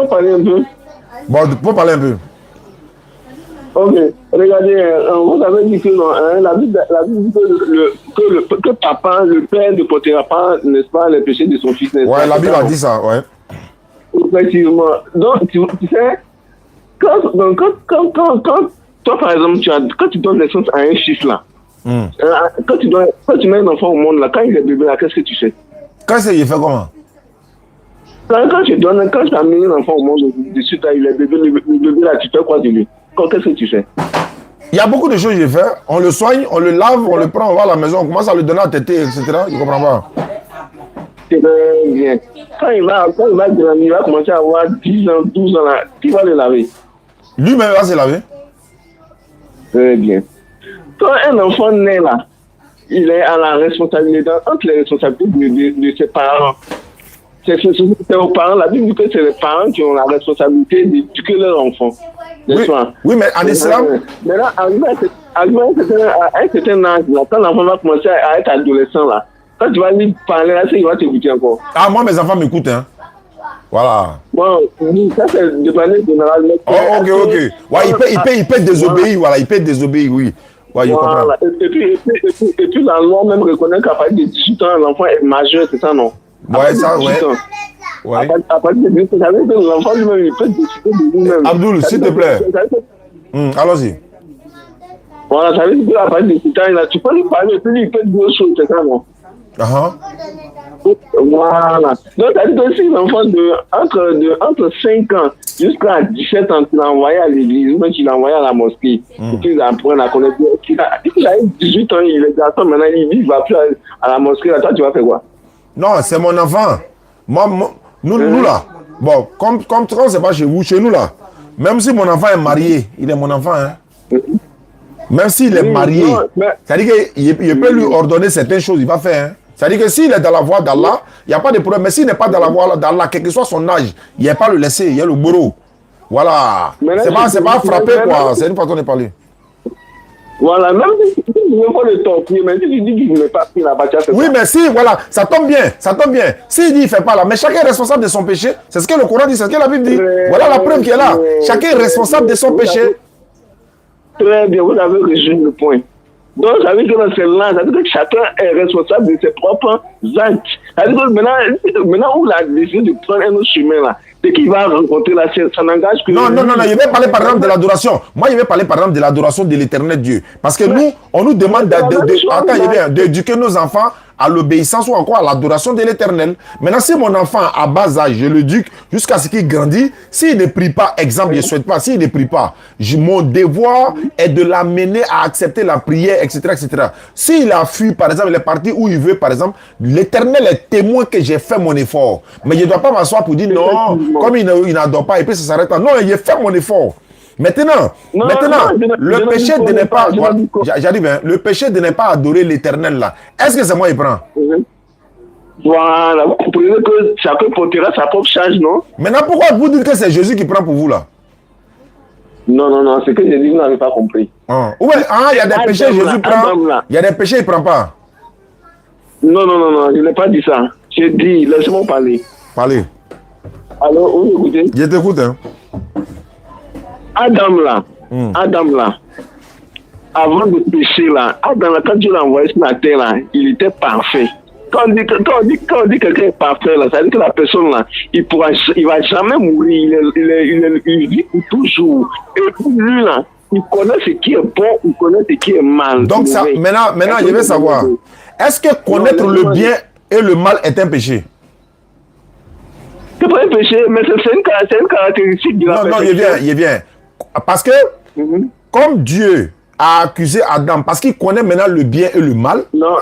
parler un peu. Bon, pour parler un peu. Ok, regardez, vous avez dit que non, la Bible dit que papa, le père ne portera pas, n'est-ce pas, les péchés de son fils. Ouais, la Bible a dit ça, ouais. Effectivement. Donc, tu sais, quand toi, par exemple, quand tu donnes naissance à un fils là, quand tu mets un enfant au monde là, quand il est bébé là, qu'est-ce que tu fais? Quand c'est, il fait comment? Quand tu as mis un enfant au monde, de suite, il est bébé, le bébé là, tu fais quoi de lui? Qu'est-ce que tu fais? Il y a beaucoup de choses que je fais. On le soigne, on le lave, on le prend, on va à la maison, on commence à le donner à téter, etc. Je ne comprends pas. C'est bien. Quand il va grandir, il va commencer à avoir 10 ans, 12 ans là, qui va le laver? Lui-même va se laver. Très bien. Quand un enfant naît là, il est à la responsabilité, entre les responsabilités de ses parents. C'est aux parents, la Bible dit que c'est les parents qui ont la responsabilité d'éduquer leur enfant. Oui, mais en islam... Maintenant, à un certain âge, quand l'enfant va commencer à être adolescent, là, quand tu vas lui parler, là, il va t'écouter encore. Ah, moi, mes enfants m'écoutent, hein. Voilà. Bon, ça, c'est de manière générale. Oh, ok. Ouais, il peut désobéir, voilà, il peut désobéir, oui. Ouais, je comprends. Et puis, la loi même reconnaît qu'à partir de 18 ans, l'enfant est majeur, c'est ça, non? Ouais, ça, ouais. Ouais. À partir de 18 ans, ça veut dire que l'enfant lui-même, il peut décider de lui-même. Abdoul, s'il te plaît. Allons-y. Voilà, ça veut dire qu'à partir de 18 ans, tu peux lui parler, et puis lui, il peut dire autre chose, c'est ça, non? Voilà. Donc, ça veut dire que si l'enfant entre 5 ans jusqu'à 17 ans, tu l'as envoyé à l'église, ou même tu l'as envoyé à la mosquée, et puis il apprend à connaître. Il a 18 ans, il est garçon, maintenant il va plus à la mosquée, là, toi, tu vas faire quoi? Non, c'est mon enfant. Nous là, bon, comme c'est pas chez vous, chez nous là, même si mon enfant est marié, il est mon enfant, hein. Même s'il est marié, c'est-à-dire qu'il peut lui ordonner certaines choses, il va faire, hein. C'est-à-dire que s'il est dans la voie d'Allah, il n'y a pas de problème. Mais s'il n'est pas dans la voie d'Allah, quel que soit son âge, il n'y a pas le laisser, il y a le bourreau. Voilà. C'est pas frapper, quoi. C'est une façon de parler. Voilà, même si tu ne veux pas le torpiller, mais si tu dis qu'il ne veut pas faire la bâtisse, oui, mais si, voilà, ça tombe bien. S'il dit qu'il ne fait pas là, mais chacun est responsable de son péché. C'est ce que le Coran dit, c'est ce que la Bible dit. Voilà la preuve qui est là. Chacun est responsable de son péché. Très bien, vous avez résumé le point. Donc, ça veut dire que c'est là, ça veut dire que chacun est responsable de ses propres actes. Ça veut dire que maintenant où la décision de prendre un autre chemin là, c'est qu'il va rencontrer la scène, ça n'engage que... Non, je vais parler par exemple de l'adoration. Moi, je vais parler par exemple de l'adoration de l'éternel Dieu. Parce que nous, on nous demande d'éduquer nos enfants à l'obéissance ou encore à l'adoration de l'Éternel. Maintenant, si mon enfant à bas âge, je l'éduque jusqu'à ce qu'il grandit, s'il ne prie pas, exemple, je ne souhaite pas, s'il ne prie pas, mon devoir est de l'amener à accepter la prière, etc., etc. S'il a fui, par exemple, il est parti où il veut, par exemple, l'Éternel est témoin que j'ai fait mon effort. Mais je ne dois pas m'asseoir pour dire non, comme il n'adore pas, et puis ça s'arrête là. Non, j'ai fait mon effort. Maintenant, le péché de ne pas, j'arrive, hein, le péché de ne pas adorer l'Éternel là, est-ce que c'est moi qui prends? Voilà, vous comprenez que chacun portera sa propre charge, non? Maintenant, pourquoi vous dites que c'est Jésus qui prend pour vous là? Non, c'est que Jésus, vous n'avez pas compris. Ouais, il y a des péchés Jésus prend, il y a des péchés il ne prend pas. Non, je n'ai pas dit ça. J'ai dit, laissez-moi parler. Parlez. Alors, vous écoutez? Je t'écoute, hein. Adam là, avant de pécher là, Adam là, quand Dieu l'a envoyé sur la terre là, il était parfait. Quand on dit que quelqu'un est parfait là, ça veut dire que la personne là, il va jamais mourir, il vit pour toujours. Et pour lui là, il connaît ce qui est bon, il connaît ce qui est mal. Donc ça, maintenant je vais savoir, est-ce que connaître le bien et le mal est un péché? C'est pas un péché, mais c'est une caractéristique de la personne. Non, il est bien. Parce que, comme Dieu a accusé Adam, parce qu'il connaît maintenant le bien et le mal. Non,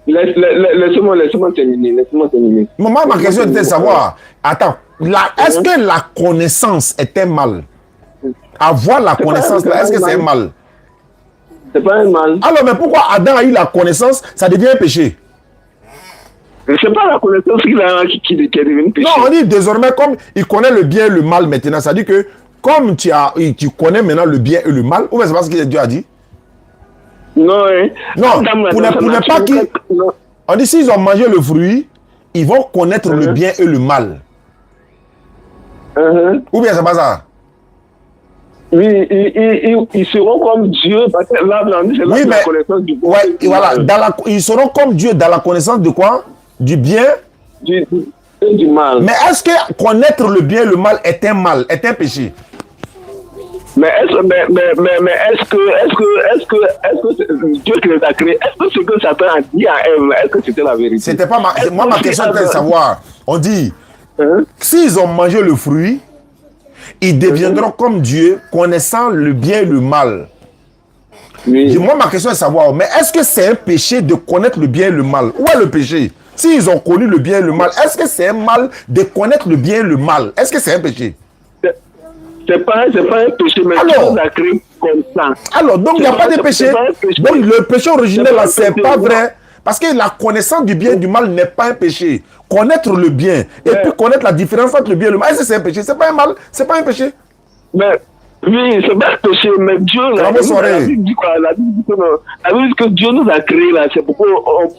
laisse-moi terminer. Ma question était de savoir, attends, est-ce que la connaissance est un mal? Avoir la connaissance, est-ce que c'est un mal? C'est pas un mal. Alors, mais pourquoi Adam a eu la connaissance, ça devient un péché? C'est pas la connaissance qui est devenu péché. Non, on dit désormais, comme il connaît le bien et le mal maintenant, ça dit que comme tu connais maintenant le bien et le mal, ou bien c'est pas ce que Dieu a dit? Non, pour ne pas qu'ils... On dit s'ils ont mangé le fruit, ils vont connaître le bien et le mal. Ou bien c'est pas ça? Oui, ils seront comme Dieu, parce que là, c'est la connaissance du bien. Ouais, voilà, ils seront comme Dieu dans la connaissance de quoi? Du bien et du mal. Mais est-ce que connaître le bien et le mal est un mal, est un péché? Mais est-ce que Dieu qui les a créés, est-ce que ce que Satan a dit à Ève, est-ce que c'était la vérité? C'était pas ma question était de savoir. On dit, s'ils ont mangé le fruit, ils deviendront comme Dieu, connaissant le bien et le mal. Oui. Moi, ma question est de savoir, mais est-ce que c'est un péché de connaître le bien et le mal? Où est le péché? S'ils ont connu le bien et le mal, est-ce que c'est un mal de connaître le bien et le mal? Est-ce que c'est un péché? C'est pas un péché, mais Dieu nous a créé comme ça. Alors, donc il n'y a pas de péché. Donc le péché originel, là, c'est pas vrai. Parce que la connaissance du bien et du mal n'est pas un péché. Connaître le bien et puis connaître la différence entre le bien et le mal, est-ce que c'est un péché? C'est pas un mal, c'est pas un péché. Mais oui, c'est pas un péché, mais Dieu, la Bible dit quoi? La Bible dit que Dieu nous a créés là, c'est pourquoi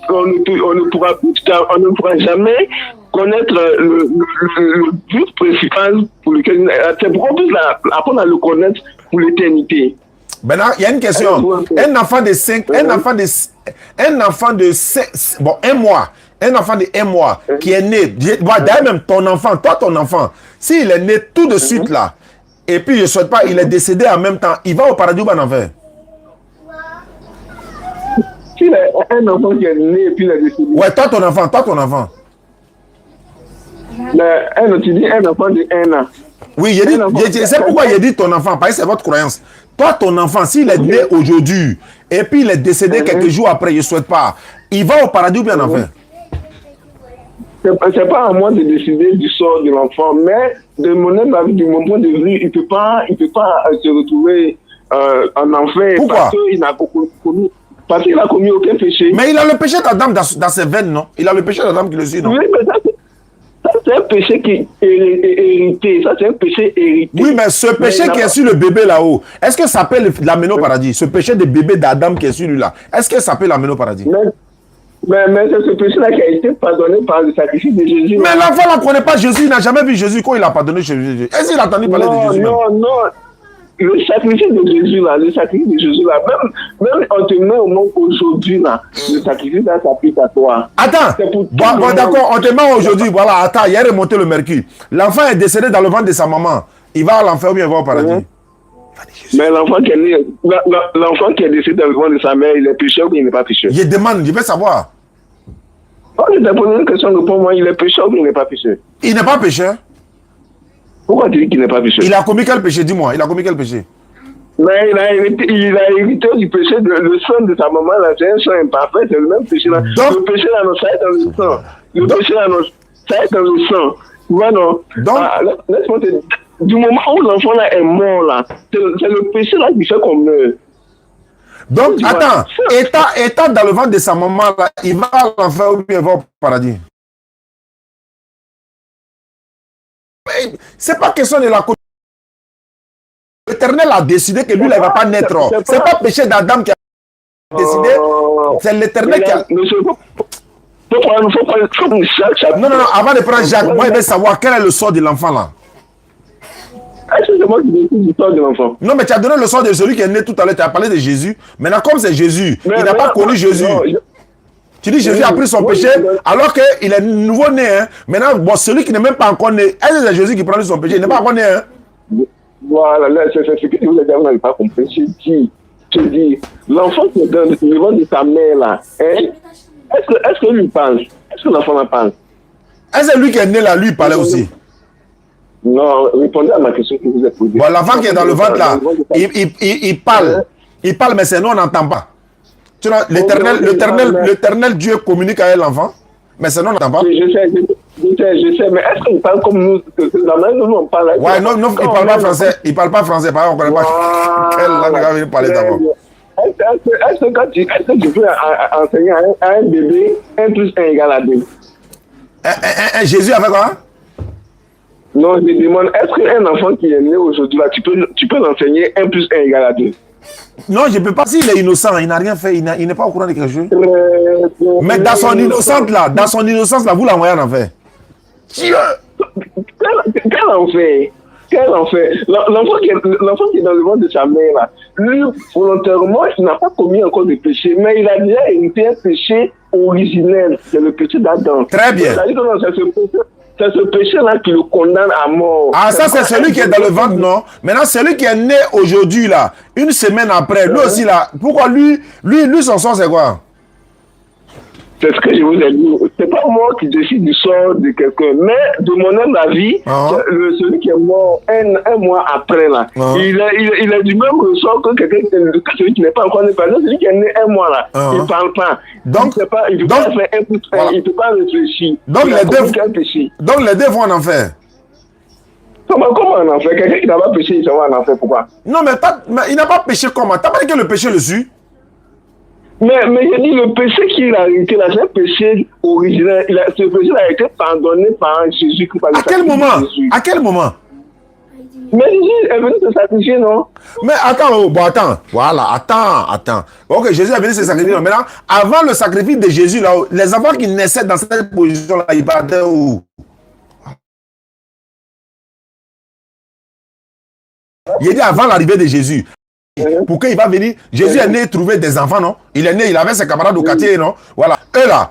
on ne pourra jamais connaître le but principal pour lequel c'est pourquoi on peut apprendre à le connaître pour l'éternité. Maintenant, il y a une question. Un enfant de 5, un enfant de 5, bon, un enfant de 1 mois qui est né, d'ailleurs même ton enfant, ton enfant, s'il est né tout de suite là, et puis je ne souhaite pas, il est décédé en même temps, il va au paradis ou en enfer? S'il est un enfant qui est né et puis il est décédé. Ouais, toi ton enfant. Mais tu dis un enfant de 1 an. Oui, c'est pourquoi j'ai dit ton enfant, parce que c'est votre croyance. Toi, ton enfant, s'il est né aujourd'hui, et puis il est décédé quelques jours après, je ne souhaite pas, il va au paradis ou bien en enfer? C'est pas à moi de décider du sort de l'enfant, mais de mon point de vue, il ne peut pas se retrouver en enfer. Pourquoi? Parce qu'il n'a commis aucun péché. Mais il a le péché d'Adam dans ses veines, non? Il a le péché d'Adam qui le suit, non? Oui, mais ça c'est un péché qui est hérité. Ça, c'est un péché hérité. Oui, mais ce péché qui est sur le bébé là-haut, est-ce que ça peut l'amener au paradis? Ce péché de bébé d'Adam qui est sur lui là, est-ce que ça peut l'amener au paradis? Mais c'est ce péché-là qui a été pardonné par le sacrifice de Jésus. Mais l'enfant ne connaît pas Jésus, il n'a jamais vu Jésus quand il a pardonné chez Jésus. Est-ce qu'il a entendu parler de Jésus? Non. Le sacrifice de Jésus là, même on te met au monde aujourd'hui là, le sacrifice là s'applique à toi. Attends, bon, d'accord, on te met aujourd'hui, voilà, attends, il y a remonté le mercure. L'enfant est décédé dans le ventre de sa maman. Il va à l'enfer ou bien il va au paradis? Mais l'enfant qui est décédé dans le ventre de sa mère, il est pécheur ou il n'est pas pécheur? Je demande, je veux savoir. On lui a posé une question, réponds-moi, il est pécheur ou il n'est pas pécheur? Il n'est pas pécheur. Pourquoi tu dis qu'il n'est pas pécheur? Il a commis quel péché? Dis-moi, il a commis quel péché? Mais il a hérité du péché, le sang de sa maman, là, c'est un sang imparfait, c'est le même péché là. Donc, le péché là, non, ça est dans le sang. Le péché là, non, ça est dans le sang. Tu vois, non? Donc, laisse-moi te dire, du moment où l'enfant là est mort là, c'est le péché là qui fait qu'on meurt. donc attends, étant dans le ventre de sa maman là, il va à l'enfer ou bien il va au paradis? C'est pas question de la commission. L'Éternel a décidé que lui là, il ne va pas naître. C'est pas péché d'Adam qui a décidé. C'est l'Éternel qui a. Non, avant de prendre Jacques, moi je veux savoir quel est le sort de l'enfant là. Est-ce que c'est moi qui décide du sort de l'enfant? Non, mais tu as donné le sort de celui qui est né tout à l'heure. Tu as parlé de Jésus. Maintenant, comme c'est Jésus, il n'a pas connu Jésus. Tu dis Jésus a pris son péché alors qu'il est nouveau-né. Hein. Maintenant, bon, celui qui n'est même pas encore né, est-ce que c'est Jésus qui prend son péché? Il n'est pas encore né. Hein. Voilà, c'est ce que vous n'avez pas compris. Je dis, l'enfant qui est dans le ventre de sa mère là, hein, est-ce que lui parle? Est-ce que l'enfant en parle? Est-ce que lui qui est né là, lui, il parlait aussi? Non, répondez à ma question que vous êtes posée. Bon, l'enfant qui est dans le ventre là, il parle. Il parle, mais c'est nous, on n'entend pas. L'éternel Dieu communique avec l'enfant, mais c'est nous, on n'entend pas. Je sais, mais est-ce qu'il parle comme nous? La manière dont on parle. Ouais, non, il ne parle pas français. Il parle pas français, par exemple, on ne connaît pas. Quelle langue il va venir parler d'abord? Est-ce que tu peux enseigner à un bébé 1 plus 1 égale à 2? Jésus avec quoi? Non, je demande, est-ce qu'un enfant qui est né aujourd'hui, là, tu peux l'enseigner 1 plus 1 égale à 2? Non, je ne peux pas. S'il est innocent, il n'a rien fait, il n'est pas au courant de quelque chose. Mais dans son innocence là, vous l'envoyez en enfer. Dieu! Quel enfer? Quel enfer? L'enfant qui est dans le ventre de sa mère, là, lui, volontairement, il n'a pas commis encore de péché, mais il a déjà hérité un péché originel, c'est le péché d'Adam. Très bien. C'est ce péché-là qui le condamne à mort. Ah, ça, c'est celui qui est dans le ventre, non? Maintenant, celui qui est né aujourd'hui, là, une semaine après, lui aussi, là, pourquoi lui, son sort, c'est quoi? C'est ce que je vous ai dit. C'est pas moi qui décide du sort de quelqu'un, mais de mon humble avis, celui qui est mort un mois après, là, il est du même ressort que celui qui n'est pas encore né. Par exemple, celui qui est né un mois, là, il ne parle pas. Donc, il ne peut pas faire un coup de frein, il ne peut pas réfléchir. Donc, les deux vont en enfer. Comment en enfer? Quelqu'un qui n'a pas péché, il va en enfer, pourquoi? Non, mais il n'a pas péché comment? T'as pas dit que le péché le suit? Mais je dis, le péché qu'il a hérité là, c'est un péché originel. Ce péché a été pardonné par Jésus. À quel moment? À quel moment? Mais Jésus est venu se sacrifier, non? Mais attends. Voilà, attends. Ok, Jésus est venu se sacrifier. Maintenant, avant le sacrifice de Jésus, là, les enfants qui naissaient dans cette position-là, ils partaient où? Il dit avant l'arrivée de Jésus. Pour qu'il va venir, Jésus est né trouver des enfants, non? Il est né, il avait ses camarades au quartier, non? Voilà. Eux là,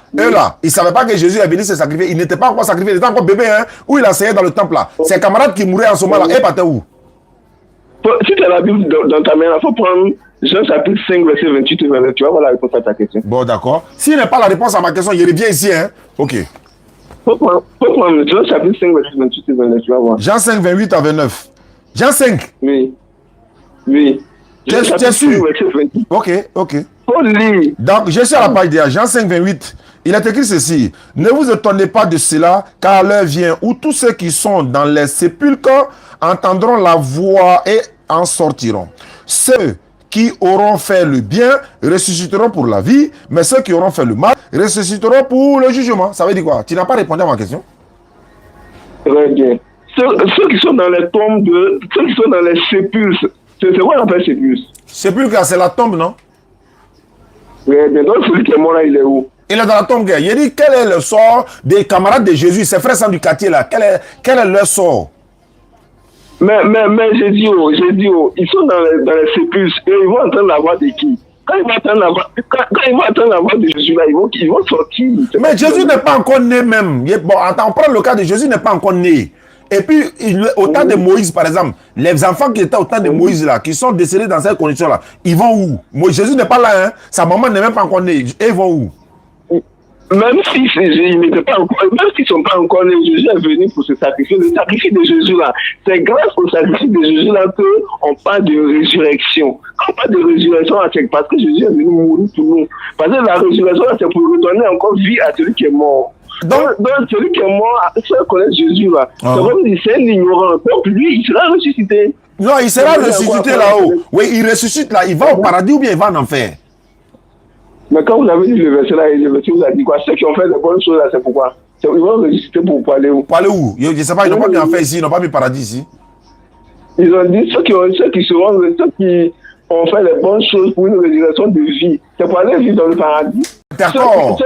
ils ne savaient pas que Jésus est venu se sacrifier. Il n'était pas encore sacrifié, il était encore bébé, hein? Où il enseignait dans le temple là. Ses camarades qui mouraient en ce moment là, ils partaient où? Si tu as la Bible dans ta main, il faut prendre Jean chapitre 5, verset 28 et 29. Tu vas voir la réponse à ta question. Bon, d'accord. S'il n'est pas la réponse à ma question, il revient ici, hein? Ok. Faut prendre Jean chapitre 5, verset 28 et 29. Tu vas voir. Jean 5, 28 à 29. Jean 5? Oui. Tu es sûr? Ok. Faut lire. Donc, je suis à la page de Jean 5, 28. Il est écrit ceci. Ne vous étonnez pas de cela, car l'heure vient où tous ceux qui sont dans les sépulcres entendront la voix et en sortiront. Ceux qui auront fait le bien ressusciteront pour la vie, mais ceux qui auront fait le mal ressusciteront pour le jugement. Ça veut dire quoi? Tu n'as pas répondu à ma question? Très bien. Ceux qui sont dans les tombes, ceux qui sont dans les sépulcres, c'est quoi on appelle sépulcre? Sépulcre, c'est la tombe, non? Oui, mais donc celui qui est mort là, il est où? Il est dans la tombe. Il dit quel est le sort des camarades de Jésus, ses frères sang du quartier là? Quel est leur sort? Mais j'ai dit, ils sont dans les sépulcres et ils vont entendre la voix de qui? Quand ils vont entendre la voix de Jésus là, ils vont sortir. Mais Jésus n'est pas encore né même. Bon, attends, on prend le cas de Jésus n'est pas encore né. Et puis, au temps de Moïse, par exemple, les enfants qui étaient au temps de Moïse, là, qui sont décédés dans cette condition-là, ils vont où? Jésus n'est pas là, hein? Sa maman n'est même pas encore née. Et ils vont où? même si ils n'étaient pas encore, même s'ils ne sont pas encore nés, Jésus est venu pour se sacrifier. Le sacrifice de Jésus là, c'est grâce au sacrifice de Jésus là qu'on parle de résurrection. Quand on parle de résurrection, c'est parce que Jésus est venu mourir pour nous. Parce que la résurrection là, c'est pour redonner encore vie à celui qui est mort. Donc celui qui est mort, ceux qui connaissent Jésus là, c'est comme dit, c'est un ignorant. Donc lui, il sera ressuscité. Non, il sera ressuscité là-haut. Oui, il ressuscite là, il va au paradis ou bien il va en enfer. Mais quand vous avez dit le verset là, le verset vous a dit quoi? Ceux qui ont fait de bonnes choses là, c'est pourquoi? Ils vont ressusciter pour aller où? Pour aller où? Je ne sais pas, ils n'ont pas mis enfer ici, ils n'ont pas mis paradis ici. Ils ont dit ceux qui ont fait les bonnes choses pour une résurrection de vie, c'est pour aller vivre dans le paradis. D'accord.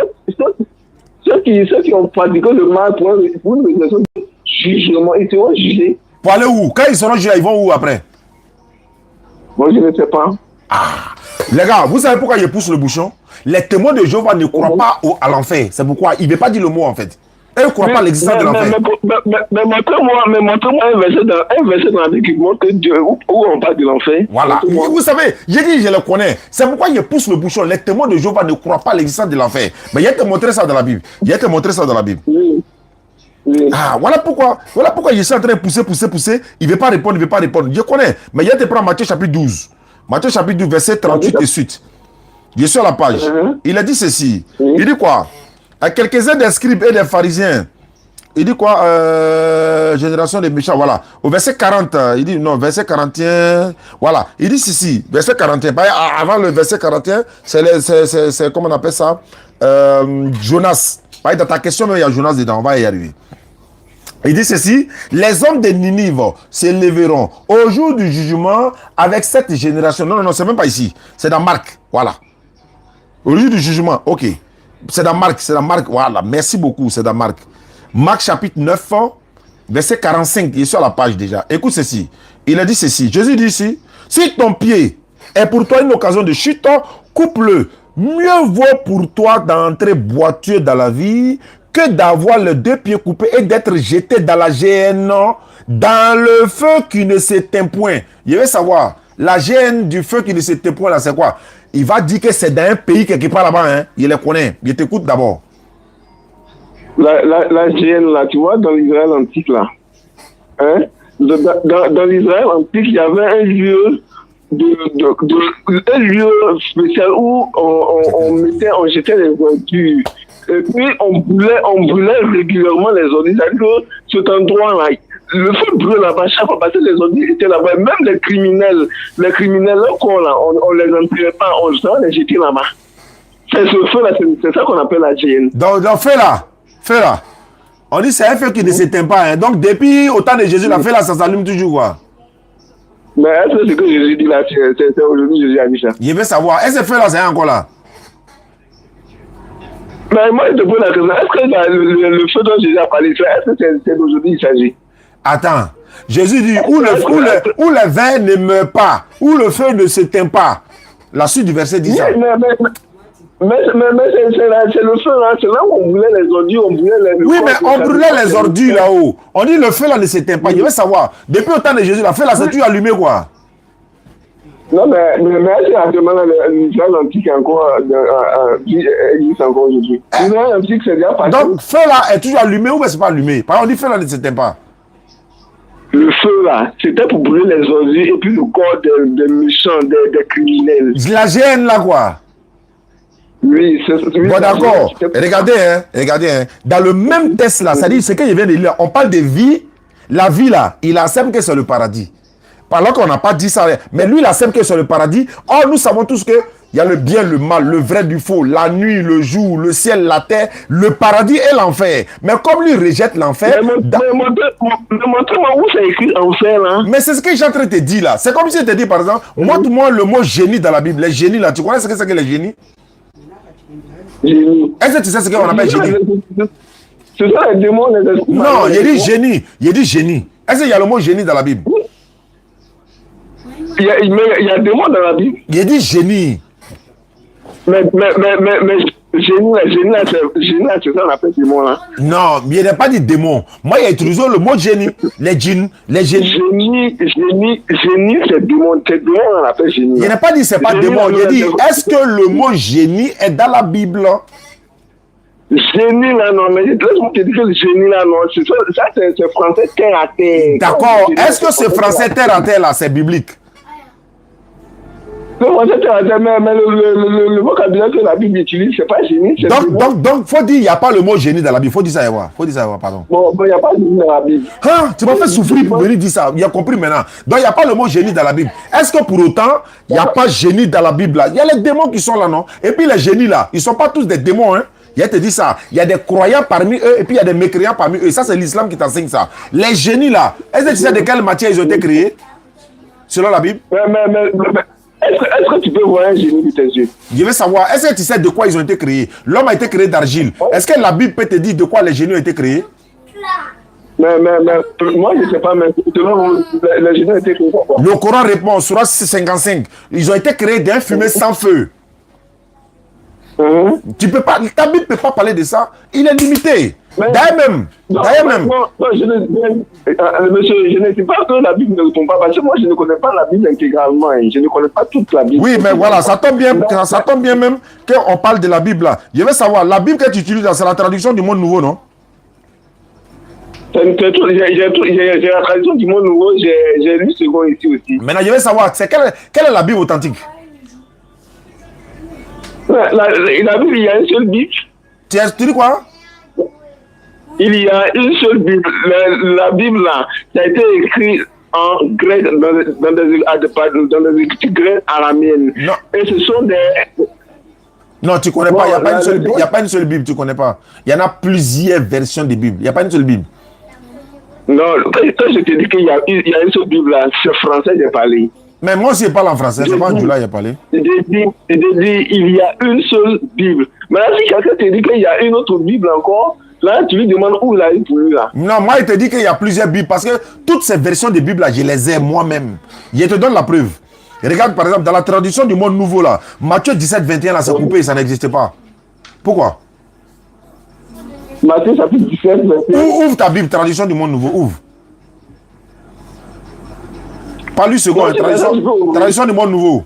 Ceux qui ont pratiqué le mal pour une résurrection de jugement, ils seront jugés. Pour aller où? Quand ils seront jugés, ils vont où après? Moi, je ne sais pas. Ah, les gars, vous savez pourquoi je pousse le bouchon? Les témoins de Jéhovah ne croient pas à l'enfer. C'est pourquoi il ne veut pas dire le mot en fait. Ils ne croient pas à l'existence de l'enfer. Mais montrez-moi un verset dans la Bible qui montre que Dieu, où on parle de l'enfer. Voilà. Vous savez, j'ai dit je le connais. C'est pourquoi je pousse le bouchon. Les témoins de Jéhovah ne croient pas à l'existence de l'enfer. Mais je vais te montrer ça dans la Bible. Oui. Ah, voilà pourquoi je suis en train de pousser. Il ne veut pas répondre. Je connais. Mais je te prends Matthieu chapitre 12. Matthieu chapitre 12, verset 38 et suite. Je suis sur la page. Il a dit ceci. Il dit quoi? À quelques-uns des scribes et des pharisiens. Il dit quoi? Génération des méchants. Voilà. Au verset 40, il dit non, verset 41. Voilà. Il dit ceci. Verset 41. Avant le verset 41, c'est comment on appelle ça? Jonas. Dans ta question, il y a Jonas dedans. On va y arriver. Il dit ceci, les hommes de Ninive se lèveront au jour du jugement avec cette génération. Non, c'est même pas ici. C'est dans Marc. Voilà. Au jour du jugement, ok. C'est dans Marc. Voilà, merci beaucoup, c'est dans Marc. Marc chapitre 9, verset 45. Il est sur la page déjà. Écoute ceci. Il a dit ceci. Jésus dit ici, si ton pied est pour toi une occasion de chute, coupe-le. Mieux vaut pour toi d'entrer boiteux dans la vie que d'avoir les deux pieds coupés et d'être jeté dans la géhenne, dans le feu qui ne s'éteint point. Je veux savoir, la géhenne du feu qui ne s'éteint point, là, c'est quoi? Il va dire que c'est dans un pays quelque part là-bas, hein? Il les connaît. Je t'écoute d'abord. La géhenne, là, tu vois, dans l'Israël antique, là, hein? Dans l'Israël antique, il y avait un lieu un lieu spécial où on jetait les ordures. Et puis on brûlait régulièrement les ordures. C'est-à-dire que cet endroit-là, le feu brûle là-bas chaque fois parce que les ordures étaient là-bas. Même les criminels locaux là, on les enterrait pas, on les jetait là-bas. C'est ce feu-là, c'est ça qu'on appelle la GN. Donc feu là. On dit c'est un feu qui ne s'éteint pas. Hein. Donc depuis au temps de Jésus, la feu là, ça s'allume toujours quoi. Mais est-ce que ce que Jésus dit là, c'est aujourd'hui Jésus a dit ça? Je veux savoir, est-ce que ce feu là, c'est encore là? Mais moi, je te pose la question, est-ce que le feu dont Jésus a parlé, est-ce que c'est d'aujourd'hui il s'agit? Attends, Jésus dit, où le vin ne meurt pas, où le feu ne s'éteint pas. La suite du verset dit ça. Mais c'est le feu là, c'est là où on brûlait les ordures, Oui, mais on brûlait les ordures là-haut. On dit le feu là ne s'éteint pas. Je veux savoir, depuis le temps de Jésus, le feu là c'est toujours allumé quoi? Non, mais est-ce qu'actuellement l'Israël antique existe encore aujourd'hui? L'Israël antique c'est déjà passé. Donc, feu là est toujours allumé ou bien c'est pas allumé? Par exemple, on dit feu là ne s'éteint pas. Le feu là, c'était pour brûler les ordures et puis le corps des méchants, des criminels. La gêne là quoi? Oui, c'est bon, d'accord. Regardez, hein. Dans le même texte là, c'est-à-dire ce que je viens de lire, on parle de vie. La vie là, il accepte que c'est le paradis. Alors qu'on n'a pas dit ça, mais lui il accepte que c'est le paradis. Or, nous savons tous que il y a le bien, le mal, le vrai du faux, la nuit, le jour, le ciel, la terre, le paradis et l'enfer. Mais comme lui rejette l'enfer... Mais montre-moi où c'est écrit enfer là. Mais c'est ce que j'ai en train de te dire là. C'est comme si je te dis par exemple, montre-moi le mot génie dans la Bible. Les génies là, tu connais ce que c'est que les génies? Génie. Est-ce que tu sais ce qu'on appelle génie? C'est ça les démons, les esprits. Non, il dit génie. Il dit génie. Est-ce qu'il y a le mot génie dans la Bible? Il y a démons dans la Bible. Il dit génie. Mais génie là, c'est ça on appelle démon là. Non, il n'a pas dit démon. Moi, il a utilisé le mot génie. Les génies. Génie, c'est démon. C'est démon on appelle génie. Il n'a pas dit c'est pas démon. Il a dit, est-ce que le mot génie est dans la Bible? Génie là, non, mais laisse-moi te dire que le génie là, non, ça c'est français terre à terre. D'accord. Est-ce que ce français terre à terre là, c'est biblique? Le français terre à terre, mais le vocabulaire que la Bible utilise, c'est pas génie. Donc, faut dire, il n'y a pas le mot génie dans la Bible. Faut dire ça, Ewa. Faut dire ça, Ewa, pardon. Bon, il n'y a pas de génie dans la Bible. Hein? Tu m'as fait souffrir pour venir dire ça. Il a compris maintenant. Donc, il n'y a pas le mot génie dans la Bible. Est-ce que pour autant, il n'y a pas génie dans la Bible là? Il y a les démons qui sont là, non? Et puis les génies là, ils ne sont pas tous des démons, hein? Il te dit ça. Il y a des croyants parmi eux et puis il y a des mécréants parmi eux. Et ça, c'est l'islam qui t'enseigne ça. Les génies là, est-ce que tu sais de quelle matière ils ont été créés? Selon la Bible? Mais est-ce que tu peux voir un génie de tes yeux? Je veux savoir, est-ce que tu sais de quoi ils ont été créés? L'homme a été créé d'argile. Est-ce que la Bible peut te dire de quoi les génies ont été créés? Mais moi, je ne sais pas, mais les génies ont été créés par quoi? Le Coran répond, Surah 55. Ils ont été créés d'un fumée sans feu. Tu peux pas, ta Bible ne peut pas parler de ça. Il est limité. D'ailleurs même. Non, monsieur, je ne dis pas que la Bible ne répond pas, parce que moi, je ne connais pas la Bible intégralement. Je ne connais pas toute la Bible. Oui, mais voilà, ça tombe bien même qu'on parle de la Bible là. Je veux savoir, la Bible que tu utilises, c'est la traduction du Monde Nouveau, non? J'ai la traduction du Monde Nouveau, j'ai lu second ici aussi. Maintenant, je veux savoir, quelle est la Bible authentique? La Bible, il y a une seule Bible. Tu dis quoi? Il y a une seule Bible. La Bible, là, ça a été écrit en grec, dans des écritures grecques araméennes. Non. Et ce sont des... Non, tu connais pas. Il n'y a pas une seule Bible, tu connais pas. Il y en a plusieurs versions de Bible. Il n'y a pas une seule Bible. Non, quand je te dis qu'il y a une seule Bible, là, c'est français, j'ai parlé. Mais moi aussi, je parle en français. C'est pas en Djoula, j'ai parlé. Il y a une seule Bible. Mais là, si quelqu'un te dit qu'il y a une autre Bible encore, là, tu lui demandes où il a eu pour lui, là. Non, moi, il te dit qu'il y a plusieurs Bibles parce que toutes ces versions de Bible, là, je les ai moi-même. Je te donne la preuve. Regarde, par exemple, dans la traduction du Monde Nouveau, là, Matthieu 17, 21, là, c'est coupé, ça n'existe pas. Pourquoi? Matthieu, chapitre 17, 21. Ouvre ta Bible, traduction du Monde Nouveau, ouvre. Pas lui second, traduction du Monde Nouveau.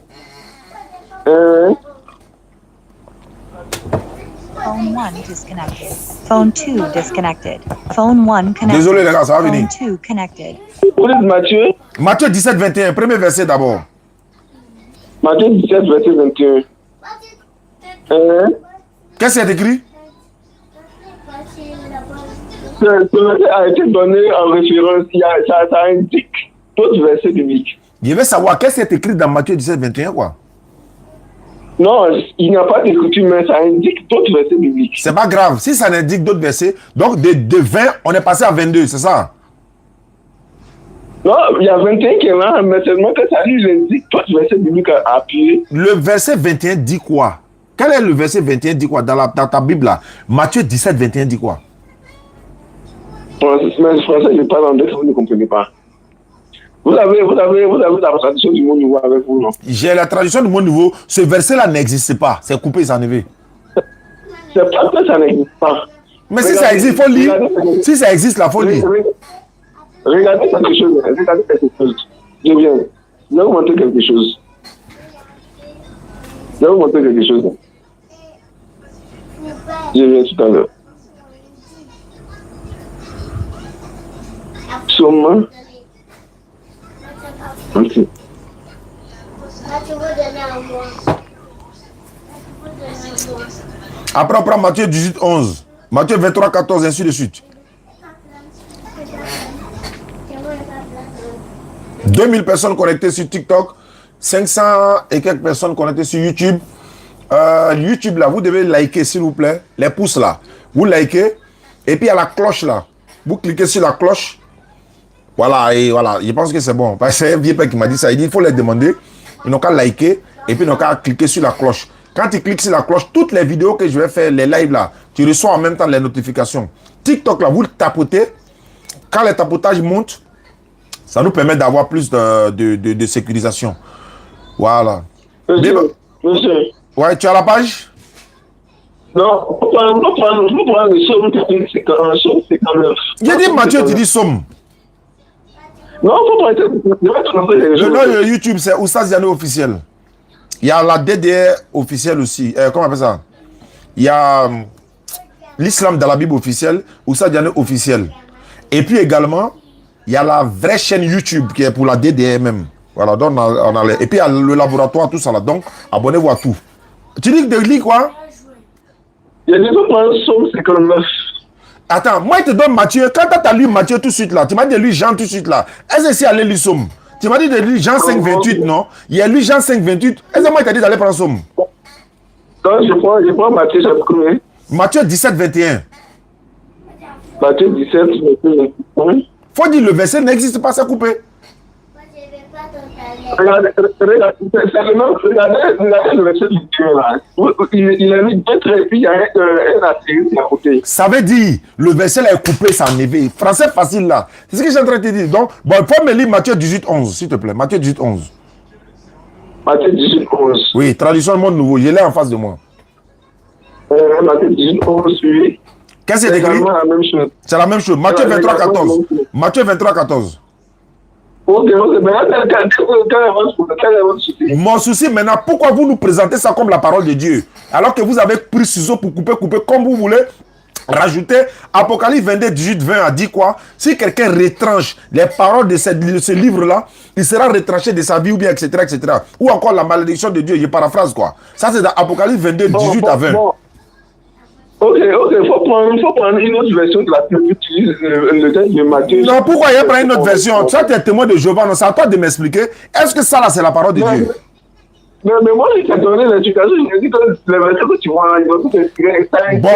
Phone 1 disconnected. Phone 2 disconnected. Phone 1 connected. Désolé les gars, ça va venir. Phone 2 connected. Vous êtes Matthieu? Matthieu 17, 21, premier verset d'abord. Matthieu 17, verset 21. Qu'est-ce qu'il y a écrit? Ce verset a été donné en référence, ça indique d'autres versets bibliques. Je veux savoir, qu'est-ce qui est écrit dans Matthieu 17, 21, quoi? Non, il n'y a pas d'écriture, mais ça indique d'autres versets bibliques. C'est pas grave. Si ça indique d'autres versets, donc de 20, on est passé à 22, c'est ça? Non, il y a 21 qui est là, mais seulement que ça lui indique d'autres versets bibliques à appuyer. Le verset 21 dit quoi? Quel est le verset 21 dit quoi dans ta Bible là? Matthieu 17, 21 dit quoi? Mais français, je parle anglais, vous ne comprenez pas. Vous avez la traduction du Monde Nouveau avec vous, non? J'ai la traduction du Monde Nouveau. Ce verset-là n'existe pas. C'est coupé, c'est enlevé. C'est pas que ça n'existe pas. Mais si ça existe, il faut lire. Si ça existe, là, il faut lire. Regardez quelque chose. Je viens. Je vais vous montrer quelque chose. Je viens tout à l'heure. Psaume. Ok. Après, on prend Matthieu 18, 11. Matthieu 23, 14, ainsi de suite. 2000 personnes connectées sur TikTok. 500 et quelques personnes connectées sur YouTube. YouTube, là, vous devez liker, s'il vous plaît. Les pouces, là. Vous likez. Et puis, il y a la cloche, là. Vous cliquez sur la cloche. Voilà, et voilà. Je pense que c'est bon. C'est un vieux père qui m'a dit ça. Il dit, il faut les demander. Ils n'ont qu'à liker. Et puis, ils n'ont qu'à cliquer sur la cloche. Quand tu cliques sur la cloche, toutes les vidéos que je vais faire, les lives, là, tu reçois en même temps les notifications. TikTok, là, vous le tapotez. Quand le tapotage monte, ça nous permet d'avoir plus de sécurisation. Voilà. Monsieur. Ouais, tu as la page? Non, vous prenez le somme 59. J'ai dit Matthieu, tu dis somme. Non, faut pas être. Le nom de YouTube, c'est Oustaz Diané officiel. Il y a la DDR officielle aussi. Comment on appelle ça? Il y a l'islam dans la Bible officielle, Oustaz Diané officiel. Et puis également, il y a la vraie chaîne YouTube qui est pour la DDMM. Voilà, donc et puis il y a le laboratoire, tout ça là. Donc, abonnez-vous à tout. Tu dis que tu lis quoi? Il y a des gens qui ont Somme 59. Attends, moi je te donne Matthieu. Quand tu as lu Matthieu tout de suite là, tu m'as dit de lire Jean tout de suite là. Est-ce que c'est aller lire Somme? Tu m'as dit de lire Jean 5, 28, non? Il y a lu Jean 5, 28. Est-ce que moi je t'ai dit d'aller prendre Somme? Donc je prends Matthieu chapitre 1. Matthieu 17, 21. Matthieu 17, 21. Faut dire le verset n'existe pas, c'est coupé. Regardez le verset du Dieu là. Il a mis deux traits et puis il y a un astérisque à côté. Ça veut dire, le verset là est coupé, c'est enlevé. Français facile là. C'est ce que je suis en train de te dire. Donc, bon, il faut me lire Matthieu 18, 11, s'il te plaît. Matthieu 18, 11. Matthieu 18, 11. Oui, traduction monde nouveau. Je l'ai en face de moi. Matthieu 18, 11, oui. Qu'est-ce que c'est écrit? La même chose. C'est la même chose. Matthieu 23, 14. Matthieu 23, 14. Ok, maintenant, Mon souci maintenant, pourquoi vous nous présentez ça comme la parole de Dieu? Alors que vous avez pris ciseaux pour couper comme vous voulez. Rajouter Apocalypse 22, 18, 20 a dit quoi? Si quelqu'un retranche les paroles de ce livre-là, il sera retranché de sa vie ou bien etc., etc. Ou encore la malédiction de Dieu, je paraphrase quoi. Ça c'est dans Apocalypse 22, 18 à 20. Ok, il faut prendre une autre version de la Bible, utilise le texte de Matthieu. Non, pourquoi il y a pas une autre version? Ça, tu es témoin de Jéhovah, non, c'est à toi de m'expliquer. Est-ce que ça, là, c'est la parole de Dieu? Mais moi, je t'ai donné l'éducation, je dis que les versets que tu vois, ils vont t'inspirer. Bon,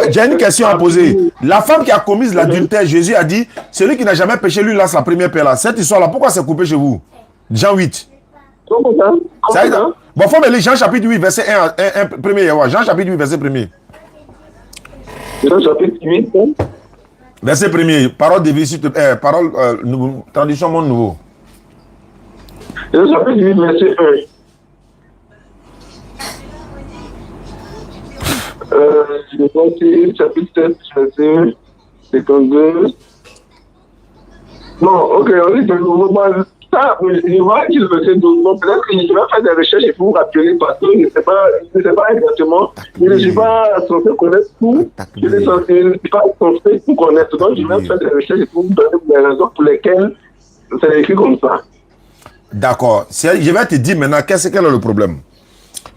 j'ai une question à poser. La femme qui a commis l'adultère, Jésus a dit, celui qui n'a jamais péché, lui lance la première pierre là. Cette histoire-là, pourquoi c'est coupé chez vous? Jean 8. Comment ça? Bon, faut me lire Jean chapitre 8, verset 1, premier. Jean chapitre 8, verset 1er. Jean chapitre 8. Verset 1er, parole de vie, parole, traduction monde nouveau. Jean chapitre 8, verset 1. Je vois que chapitre 7, verset 52. Non, ok, on dit que ça, je vois qu'il le verset 12. Donc peut-être que je vais faire des recherches et vous rappeler parce que je ne sais pas exactement. Je ne suis pas censé connaître tout. Je ne suis pas censé tout connaître. Donc je vais faire des recherches et vous donner des raisons pour lesquelles c'est écrit comme ça. D'accord. Je vais te dire maintenant quel est le problème.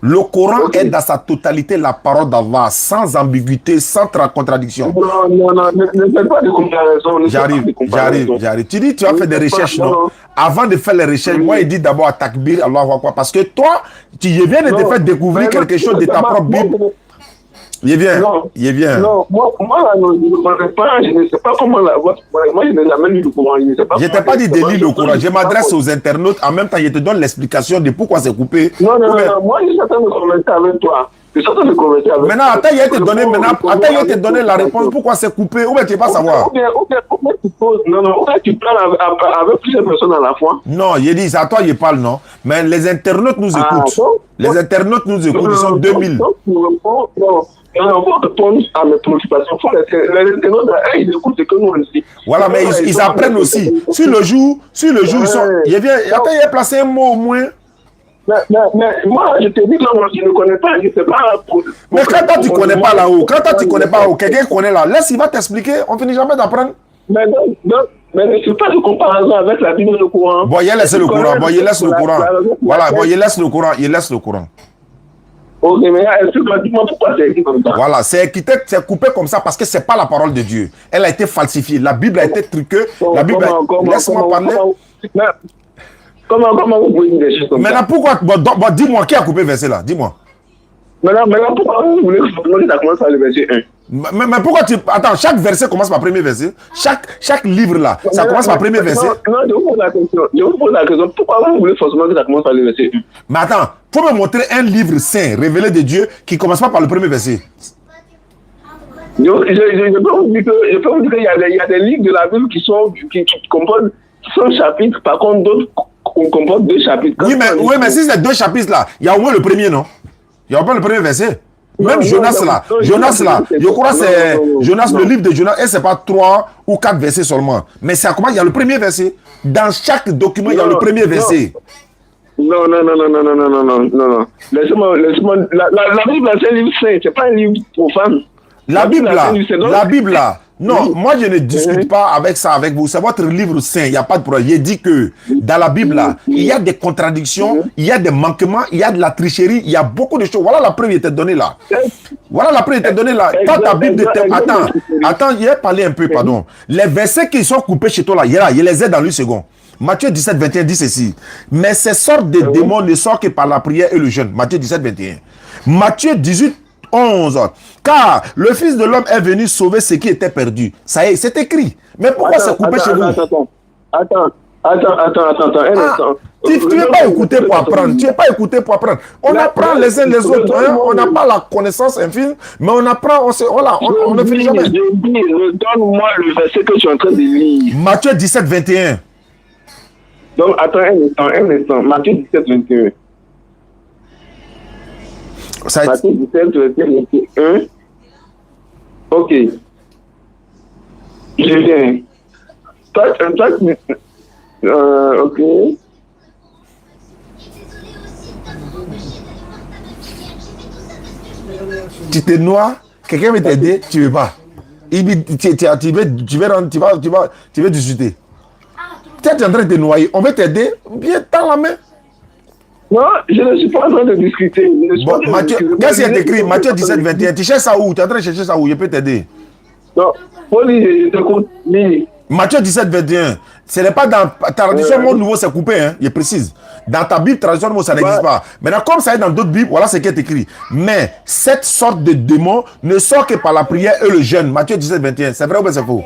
Le Coran est dans sa totalité la parole d'Allah, sans ambiguïté, sans contradiction. Non, ne faites pas de comparaison. J'arrive. Tu dis, tu as fait des recherches, non? Avant de faire les recherches, moi, il dit d'abord à takbir, Allah va quoi? Parce que toi, tu viens de te faire découvrir quelque chose de ta propre Bible. Il vient. Non, moi, je ne sais pas comment la voix. Moi, je n'ai jamais lu le Coran. Je ne t'ai pas dit de lire le Coran. Je m'adresse aux internautes. En même temps, je te donne l'explication de pourquoi c'est coupé. Non. Moi, je suis en train de commenter avec toi. Maintenant, attends, il a te donné la réponse. Pourquoi c'est coupé? Ou bien tu ne veux pas savoir? Tu parles avec plusieurs personnes à la fois. Non, il dit, c'est à toi, il parle, non? Mais les internautes nous écoutent. Les internautes nous écoutent. Ils sont 2000. Non, faut répondre à mes préoccupations. Les internautes, ils écoutent ce que nous on dit. Voilà, mais ils apprennent aussi. Sur le jour, ils sont. Attends, il a placé un mot au moins. Mais moi, je te dis que je ne connais pas, je ne sais pas. Mais quand toi, tu ne connais pas là-haut, quelqu'un connaît là, laisse, il va t'expliquer, on ne finit jamais d'apprendre. Mais ne fais pas de comparaison avec la Bible et le Coran. Bon, il laisse le Coran, Voilà, il laisse le Coran. Ok, mais dis-moi pourquoi c'est écrit comme ça. Voilà, c'est coupé comme ça parce que ce n'est pas la parole de Dieu. Elle a été falsifiée, la Bible a été truquée, laisse-moi parler. Comment vous pouvez dire des choses comme ça? Maintenant, pourquoi dis-moi qui a coupé le verset là, dis-moi. Maintenant, pourquoi vous voulez que ça commence par le verset 1? Mais pourquoi tu... Attends, chaque verset commence par premier verset. Chaque livre là, ça commence par premier verset. Non, je vous pose la question. Pourquoi vous voulez forcément que ça commence par le verset 1? Mais attends, faut me montrer un livre saint, révélé de Dieu, qui commence pas par le premier verset. Je peux vous dire qu'il y a des livres de la Bible qui composent 100 chapitres, par contre d'autres comportent 2 chapitres. Oui, mais si c'est 2 chapitres là, il y a au moins le premier, non? Il y a au moins le premier verset. Même Jonas là, je crois que c'est Jonas, le livre de Jonas, et c'est pas 3 ou 4 versets seulement. Mais ça commence, il y a le premier verset. Dans chaque document, il y a le premier verset. Non. Laisse-moi. La Bible, c'est un livre saint, c'est pas un livre profane. La Bible là, donc, la Bible là. Non, oui. moi je ne discute pas avec ça avec vous. C'est votre livre saint, il n'y a pas de problème. J'ai dit que dans la Bible là, il y a des contradictions, il y a des manquements, il y a de la tricherie, il y a beaucoup de choses. Voilà la preuve qui était donnée là. Voilà la preuve qui était donnée là. Quand ta Bible était... Attends, il a parlé un peu, pardon. Les versets qui sont coupés chez toi là, il les ai dans une seconde. Matthieu 17, 21 dit ceci. Mais ces sortes de démons ne sortent que par la prière et le jeûne. Matthieu 17, 21. Matthieu 18, 11. Car le Fils de l'homme est venu sauver ce qui était perdu. Ça y est, c'est écrit. Mais pourquoi c'est coupé chez vous? Attends. Tu n'es pas écouté pour apprendre. Tu n'es pas écouté pour apprendre. On apprend les uns les autres. Hein? On n'a pas la connaissance infime, mais on apprend. On ne finit jamais. Donne-moi le verset que tu es en train de lire. Matthieu 17, 21. Donc, attends un instant. Matthieu 17, 21. Matthieu 17, 21. Ok. Je viens. Ok. Tu te noies, quelqu'un veut t'aider, tu ne veux pas. Tu veux discuter. Tu es en train de te noyer, on veut t'aider, viens, tends la main. Non, je ne suis pas en train de discuter. Bon, Matthieu, qu'est-ce qu'il y a écrit? Matthieu 17, 21. Tu cherches ça où? Tu es en train de chercher ça où? Je peux t'aider. Non, Paul, je t'écoute. Matthieu 17, 21. Ce n'est pas dans ta traduction Monde Nouveau, c'est coupé, hein, je précise. Dans ta Bible, traduction Nouveau, ça n'existe pas. Maintenant, comme ça est dans d'autres Bibles, voilà ce qui est écrit. Mais cette sorte de démon ne sort que par la prière et le jeûne. Matthieu 17, 21. C'est vrai ou bien c'est faux?